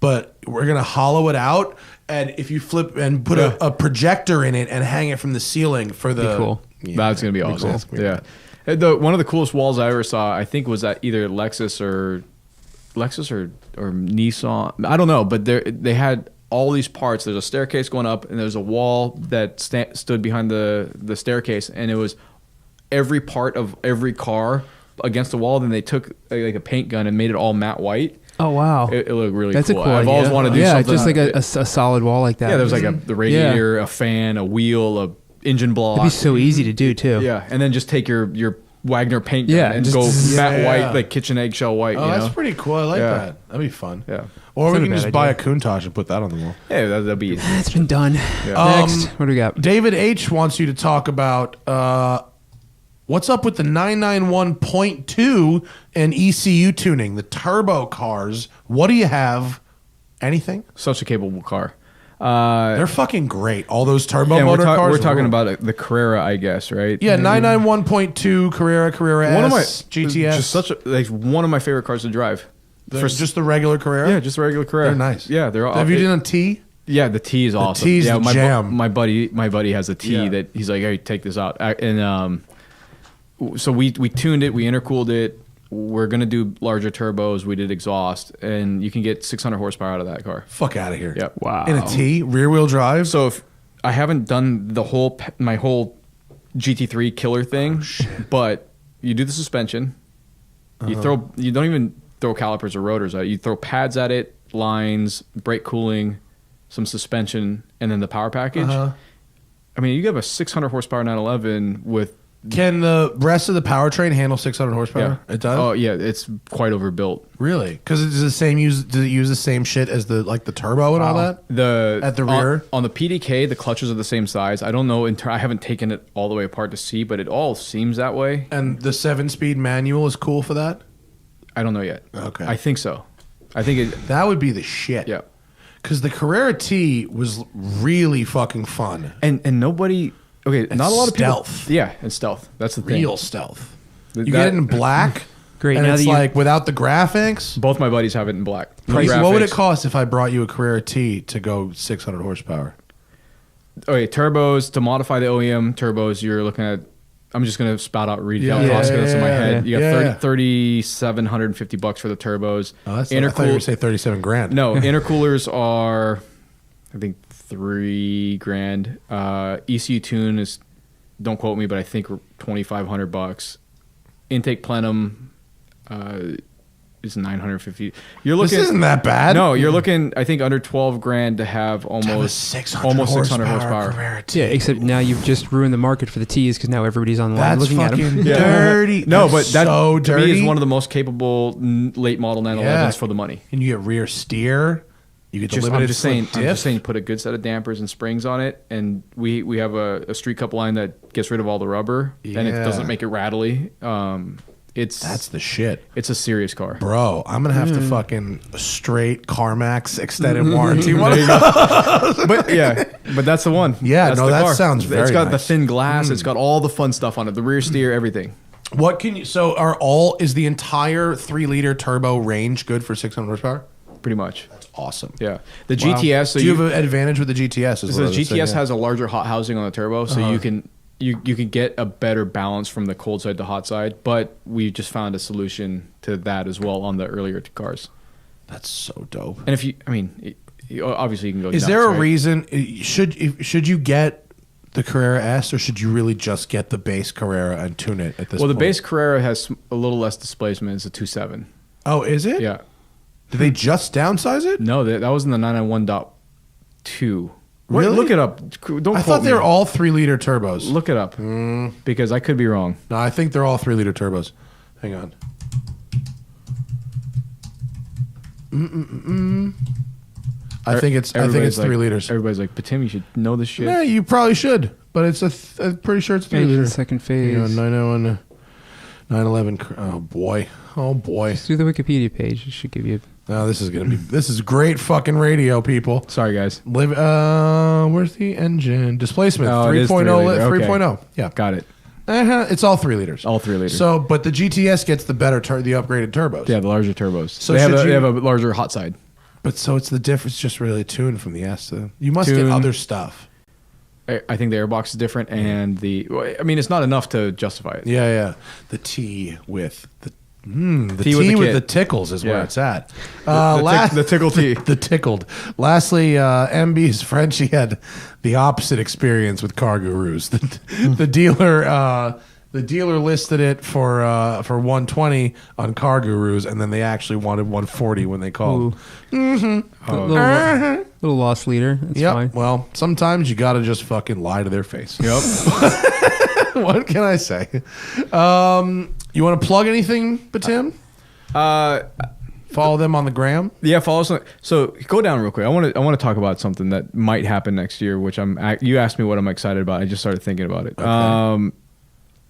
but we're gonna hollow it out, and if you flip and put a projector in it and hang it from the ceiling for the cool. Yeah, That's gonna be awesome. Cool. Yeah, one of the coolest walls I ever saw, I think, was at either Lexus or Nissan. I don't know, but they had all these parts. There's a staircase going up, and there's a wall that stood behind the staircase, and it was every part of every car against the wall. Then they took like a paint gun and made it all matte white. Oh wow, it looked really that's cool. a cool I've idea. always wanted to do something. Just like a solid wall like that. Yeah, there was like the radiator, a fan, a wheel, a engine block. It'd be so easy to do too. Yeah, and then just take your Wagner paint gun and just- go matte yeah. white, like kitchen eggshell white. Oh, you know? that's pretty cool. I like Yeah. that. That'd be fun. Yeah. Or It's we not can a just bad buy a idea. Countach and put that on the wall. Yeah, that'll be easy. It's been done. Next, what do we got? David H wants you to talk about what's up with the 991.2 and ECU tuning, the turbo cars. What do you have? Anything? Such a capable car. They're fucking great. All those turbo And motor cars. we're talking rule. about the Carrera, I guess, right? Yeah, 991.2 Carrera One of my S, GTS. just one of my favorite cars to drive. Just the regular Carrera. Yeah, just a regular Carrera. They're nice. Yeah, they're all. Have you done a T? Yeah, the T is awesome. T's yeah, the jam. My buddy has a T Yeah. that he's like, hey, take this out. And so we tuned it, we intercooled it. We're gonna do larger turbos. We did exhaust, and you can get 600 horsepower out of that car. Fuck out of here. Yep. Wow. In a T, rear wheel drive. So if I haven't done my whole GT3 killer thing, but you do the suspension, you don't even throw calipers or rotors at it. You throw pads at it, lines, brake cooling, some suspension, and then the power package. I mean, you have a 600 horsepower 911 with. Can the rest of the powertrain handle 600 horsepower? Yeah. It does. Oh yeah, it's quite overbuilt. Really? Because it's the same. Does it use the same shit as the turbo and all that? At the rear? On the PDK, the clutches are the same size. I don't know. I haven't taken it all the way apart to see, but it all seems that way. And the 7-speed manual is cool for that. I don't know yet. Okay. I think so. I think it. That would be the shit. Yeah. Because the Carrera T was really fucking fun. And nobody. Okay, not a lot of people. stealth. Yeah, and stealth. That's the thing. Real stealth. You That- get it in black. Great. And Now it's that you- like without the graphics. Both my buddies have it in black. No What would it graphics. cost if I brought you a Carrera T to go 600 horsepower? Okay, turbos, to modify the OEM turbos, you're looking at. I'm just gonna spout out retail costs because that's in my head. You got $3,750 for the turbos. Oh, that's I thought you were going to say 37 grand. No, intercoolers are, I think, $3,000. ECU tune is, don't quote me, but I think $2,500. Intake plenum is $950. You're looking. This isn't that bad. No, you're looking. I think under $12,000 to have To have a almost 600 horsepower. Carrera T. Yeah, except now you've just ruined the market for the T's because now everybody's online That's looking at fucking them. dirty. No, That's but that so to dirty. me is one of the most capable late model 911s Yeah. for the money. And you get rear steer. You get the I'm limited just saying. slip I'm just diff. saying. Put a good set of dampers and springs on it, and we have a street cup line that gets rid of all the rubber, and it Yeah. doesn't make it rattly. That's the shit. It's a serious car. Bro, I'm going to have to fucking straight CarMax extended warranty. But yeah, but that's the one. Yeah, That's no, the that car. sounds very It's got the nice. thin glass. It's got all the fun stuff on it. The rear steer, everything. What can you, so is the entire 3-liter turbo range good for 600 horsepower? Pretty much. That's awesome. Yeah. The GTS. So Do you have an advantage with the GTS? So the GTS has a larger hot housing on the turbo, so you can get a better balance from the cold side to hot side. But we just found a solution to that as well on the earlier cars. That's so dope. And if obviously you can go. Is nuts, there a right? reason should you get the Carrera S or should you really just get the base Carrera and tune it at this Well, point? the base Carrera has a little less displacement. It's a 2.7. Oh, is it? Yeah. Did they just downsize it? No, that was in the 991.2. Really? Look it up. Don't I quote thought they me. were all 3-liter turbos. Look it up because I could be wrong. No, I think they're all 3-liter turbos. Hang on. I think it's Everybody's 3 like, liters. Everybody's like, but Tim, you should know this shit. Yeah, you probably should, but it's I'm pretty sure it's 3 Engine liters. second phase. 901, 911. Oh boy. Just do the Wikipedia page. It should give you. Oh, this is great fucking radio, people. Sorry, guys. Where's the engine? Displacement Oh, it is 3.0. 3 liter. 3.0. Yeah. Got it. It's all 3 liters. All 3 liters. So, but the GTS gets the upgraded turbos. Yeah, the larger turbos. So they should have you- a larger hot side. But so it's the difference, just really tuned from the S to. You must get Tune. other stuff. I think the airbox is different, and it's not enough to justify it. Yeah. The T with the T with the with kit. the tickles is where Yeah. it's at. The tickle T. The tickled. Lastly, MB's Frenchie had the opposite experience with Car Gurus. The dealer listed it for 120 on Car Gurus, and then they actually wanted 140 when they called. Little loss leader. That's Yep. fine. Well, sometimes you got to just fucking lie to their face. Yep. What can I say? You want to plug anything, Betim? Follow them on the gram. Yeah, follow us. So go down real quick. I want to talk about something that might happen next year, which you asked me what I'm excited about. I just started thinking about it. Okay.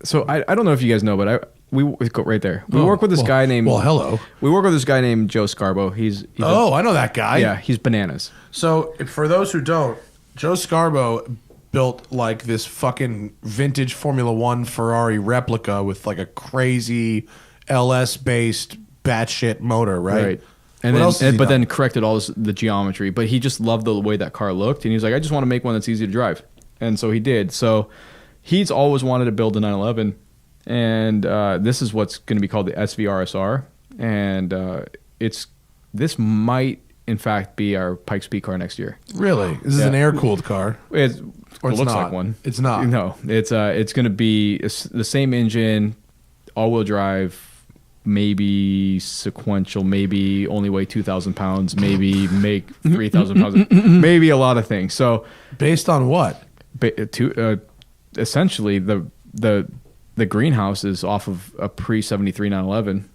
So I don't know if you guys know, but we go right there. We work with this guy named. Well, hello. We work with this guy named Joe Scarbo. He's I know that guy. yeah, he's bananas. So for those who don't, Joe Scarbo built like this fucking vintage Formula One Ferrari replica with like a crazy LS based batshit motor, right? And What then, else has he but done? then corrected all the geometry. But he just loved the way that car looked, and he was like, I just want to make one that's easy to drive, and so he did. So he's always wanted to build a 911, and this is what's going to be called the SVRSR, and this might in fact be our Pikes Peak car next year. Really? This is an air cooled car. It Or it's looks not. like one. It's not. No, it's going to be the same engine, all-wheel drive, maybe sequential, maybe only weigh 2,000 pounds, maybe make 3,000 pounds, maybe a lot of things. So Based on what? essentially the greenhouse is off of a pre-73 911,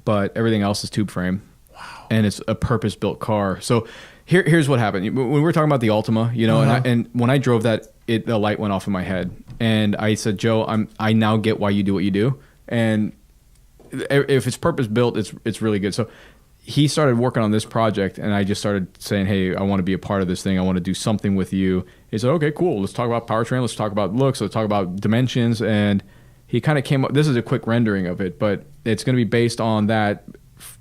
but everything else is tube frame. Wow. And it's a purpose-built car. So here's what happened. When we were talking about the Altima, and when I drove that, the light went off in my head, and I said, Joe, I now get why you do what you do, and if it's purpose-built, it's really good. So he started working on this project, and I just started saying, hey, I want to be a part of this thing. I want to do something with you. He said, okay, cool. Let's talk about powertrain. Let's talk about looks. Let's talk about dimensions. And he kind of came up. This is a quick rendering of it, but it's going to be based on that.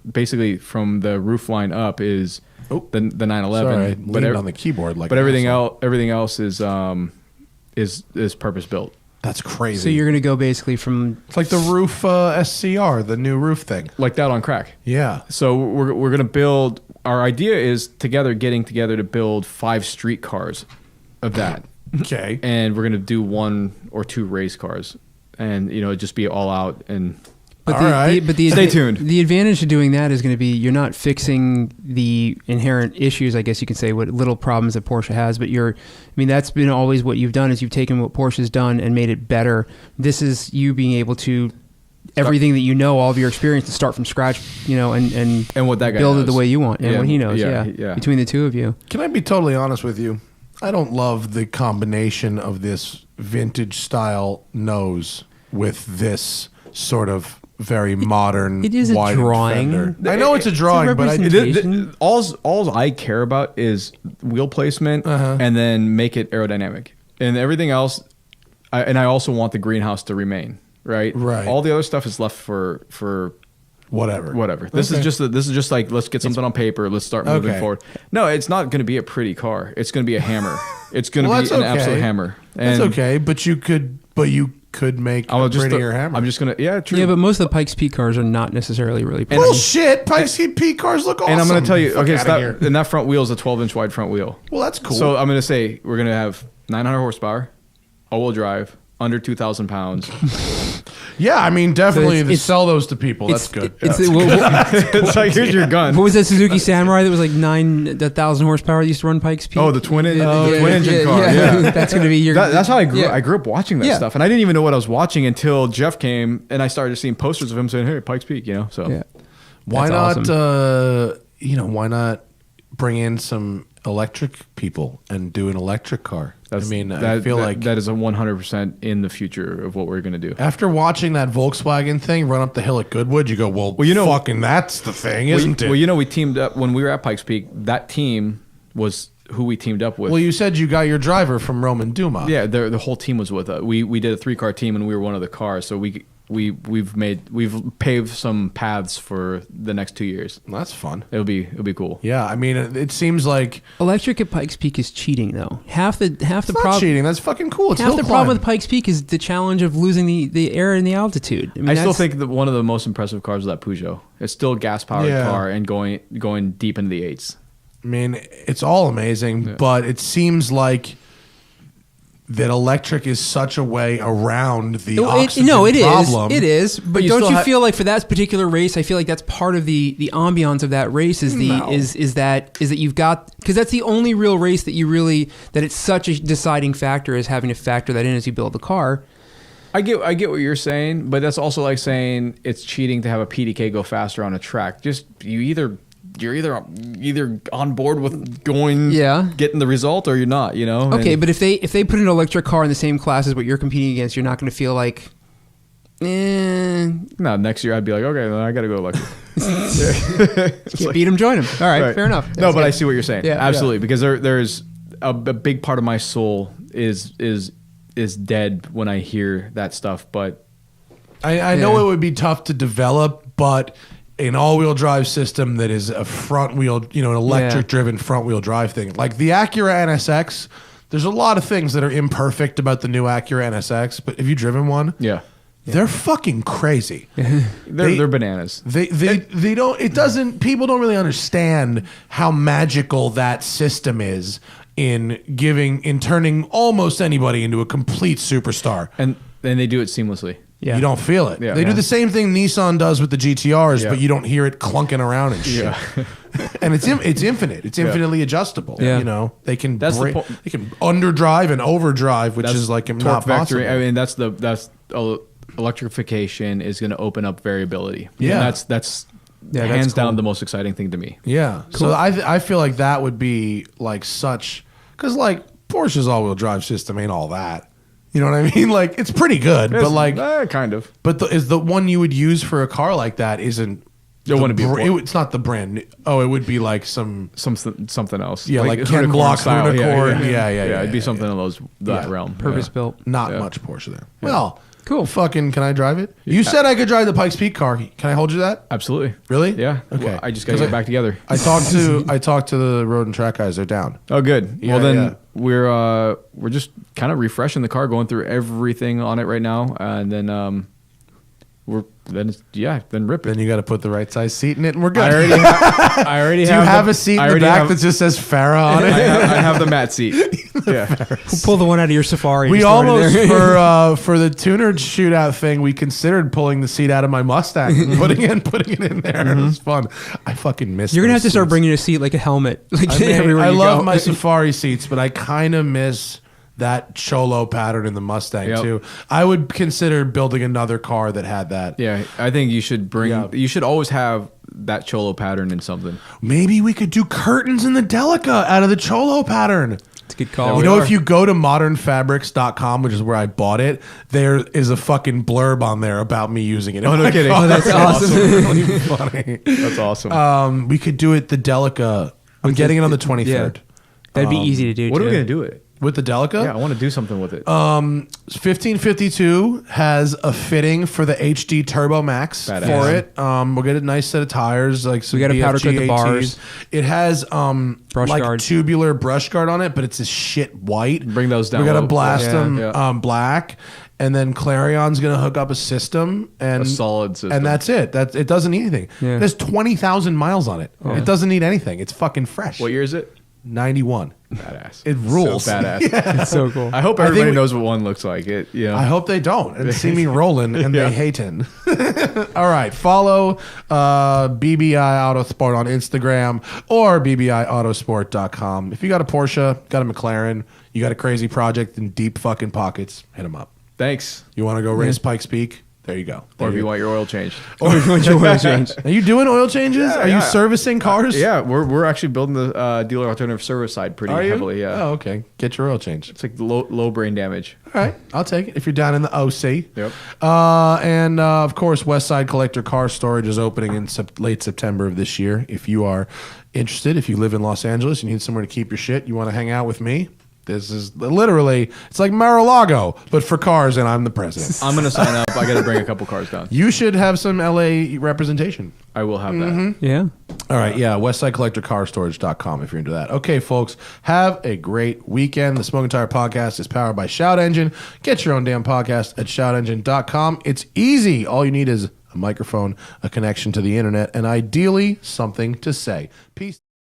Basically, from the roof line up is the 911. Sorry, I but leaned on the keyboard like. but an everything asshole. else is purpose built. That's crazy. So you're going to go basically from It's like the roof SCR, the new roof thing. Like that on crack. Yeah. So we're going to build. Our idea is getting together to build 5 street cars of that, Okay. and we're going to do 1 or 2 race cars, and just be all out. And But All right. Stay tuned. The advantage of doing that is going to be you're not fixing the inherent issues, I guess you can say, what little problems that Porsche has, but that's been always what you've done is you've taken what Porsche's done and made it better. This is you being able to everything that all of your experience to start from scratch, and what that guy build it knows. the way you want and Yeah, what he knows. yeah. Between the two of you. Can I be totally honest with you? I don't love the combination of this vintage style nose with this sort of very modern. It is a widened drawing. fender. I know it's a drawing, but representation. All I care about is wheel placement and then make it aerodynamic, and everything else. I also want the greenhouse to remain right. All the other stuff is left for whatever. This is just like let's get something on paper. Let's start moving forward. No, it's not going to be a pretty car. It's going to be a hammer. It's going to be an absolute hammer. That's And okay, but you could make a prettier hammer. I'm just gonna true. Yeah, but most of the Pikes Peak cars are not necessarily really pretty. Bullshit! Pikes Peak cars look awesome. And I'm going to tell you, Fuck okay, outta here. and that front wheel is a 12-inch wide front wheel. Well, that's cool. So I'm going to say we're going to have 900 horsepower, all-wheel drive, under 2,000 pounds. yeah, I mean, definitely it's- sell those to people. That's good. It's, Yeah. It's like, here's your gun. what was that Suzuki Samurai that was like 9,000 horsepower that used to run Pikes Peak? Oh, the twin engine yeah, car. yeah. Yeah. That's going to be your. That's how I grew. Yeah. I grew up watching that Yeah. stuff, and I didn't even know what I was watching until Jeff came, and I started seeing posters of him saying, "Hey, Pikes Peak," So Yeah. Why That's not? awesome. Why not bring in some electric people and do an electric car? I feel like that is a 100% in the future of what we're going to do. after watching that Volkswagen thing run up the hill at Goodwood, you go, well, fucking that's the thing, isn't it? Well, we teamed up when we were at Pikes Peak. That team was who we teamed up with. Well, you said you got your driver from Roman Duma. Yeah, the whole team was with us. We did a 3-car team, and we were one of the cars. So we we've paved some paths for the next 2 years. Well, that's fun. It'll be cool. Yeah, I mean, it seems like Electric at Pikes Peak is cheating, though. Half the it's not problem. cheating. That's fucking cool. It's Half hill the climb. problem with Pikes Peak is the challenge of losing the air and the altitude. I still think that one of the most impressive cars is that Peugeot. It's still a gas-powered Yeah. car and going deep into the eights. I mean, it's all amazing, but it seems like that electric is such a way around the oxygen problem. It is. But you don't still you feel like for that particular race, I feel like that's part of the ambiance of that race is that you've got, because that's the only real race that that it's such a deciding factor is having to factor that in as you build the car. I get what you're saying, but that's also like saying it's cheating to have a PDK go faster on a track. Just you're either on board with getting the result, or you're not. You know. Okay, but if they put an electric car in the same class as what you're competing against, you're not going to feel like. No, next year I'd be like, okay, then I got to go electric. Can't beat him, join him. All right, fair enough. No, but I see what you're saying. Yeah, Absolutely, because there's a big part of my soul is dead when I hear that stuff. But I know it would be tough to develop, but an all-wheel drive system that is a front wheel, an electric-driven front-wheel drive thing, like the Acura NSX. There's a lot of things that are imperfect about the new Acura NSX, but have you driven one? Yeah. They're fucking crazy. They're bananas. They don't. It doesn't. People don't really understand how magical that system is in turning almost anybody into a complete superstar. And they do it seamlessly. Yeah. You don't feel it. Yeah. They do the same thing Nissan does with the GTRs, Yeah. but you don't hear it clunking around and shit. Yeah. And it's infinite. It's infinitely adjustable. Yeah. They can That's the they can underdrive and overdrive, which is like not torque possible. vectoring. I mean, that's electrification is going to open up variability. Yeah. And that's Yeah, hands that's down cool. the most exciting thing to me. Yeah. So I feel like that would be like because like Porsche's all-wheel drive system ain't all that. You know what I mean? Like it's pretty good, but like kind of. But is the one you would use for a car like that isn't? It wouldn't be. It's not the brand. Oh, it would be like something else. Yeah, like Ken Unicorn Block style. Unicorn. Yeah. It'd be something in that realm. Purpose built. Not Yeah. much Porsche there. Well, Cool. Fucking, can I drive it? You said I could drive the Pikes Peak car. Can I hold you that? Absolutely. Really? Yeah. Okay. Well, I just got to get back together. I talked to the road and track guys. They're down. Oh, good. Yeah, well, then yeah. we're just kind of refreshing the car, going through everything on it right now, and then then rip it. Then you got to put the right size seat in it, and we're good. I already Do have. you have a seat in the back that just says Farah on it? I have the matte seat. Yeah. Pull the one out of your Safari. We just throw it in almost there. for the tuner shootout thing, we considered pulling the seat out of my Mustang and putting it in there. It was fun. I fucking miss. You're gonna have those to start seats. bringing a seat like a helmet. Like I mean, everywhere I you love go. my Safari seats, but I kind of miss that cholo pattern in the Mustang Yep. too. I would consider building another car that had that. Yeah, I think you should bring. Yeah. You should always have that cholo pattern in something. Maybe we could do curtains in the Delica out of the cholo pattern. It's a good call. You know, if you go to modernfabrics.com, which is where I bought it, there is a fucking blurb on there about me using it. Oh, no kidding. Oh, that's awesome. Really funny. That's awesome. We could do it the Delica. I'm getting it on the 23rd. Yeah. That'd be easy to do. What too. are we gonna do it? With the Delica? Yeah, I want to do something with it. 1552 has a fitting for the HD Turbo Max Badass. for it. We'll get a nice set of tires, like some We gotta powder coat the BFG bars. It has Brush like guard. tubular brush guard on it, but it's a shit white. Bring those down We gotta low. blast Yeah. them Yeah. black, and then Clarion's gonna hook up a system and A solid system. and that's it. It doesn't need anything. Yeah. There's 20,000 miles on it. It doesn't need anything. It's fucking fresh. What year is it? 91. Badass. It rules. So badass. It's so cool. I hope I think everybody we- knows what one looks like. It. You know. I hope they don't and see me rolling and Yeah. they hating. All right. Follow BBI Autosport on Instagram or BBIAutosport.com. If you got a Porsche, got a McLaren, you got a crazy project in deep fucking pockets, hit them up. Thanks. You want to go race Pikes Peak? There you go. Or if you want your oil changed. Or if you want your oil change. Are you doing oil changes? Are you yeah. servicing cars? Yeah, we're actually building the dealer alternative service side pretty Are you? heavily. Yeah. Oh, okay. Get your oil changed. It's like low brain damage. All right, I'll take it if you're down in the OC. Yep. And of course, Westside Collector Car Storage is opening in late September of this year. If you are interested, if you live in Los Angeles, you need somewhere to keep your shit, you want to hang out with me, This is literally, it's like Mar-a-Lago, but for cars, and I'm the president. I'm gonna sign up. I got to bring a couple cars down. You should have some LA representation. I will have that. Yeah. All right, yeah, WestsideCollectorCarStorage.com if you're into that. Okay, folks, have a great weekend. The Smoking Tire Podcast is powered by Shout Engine. Get your own damn podcast at shoutengine.com. It's easy. All you need is a microphone, a connection to the internet, and ideally something to say. Peace.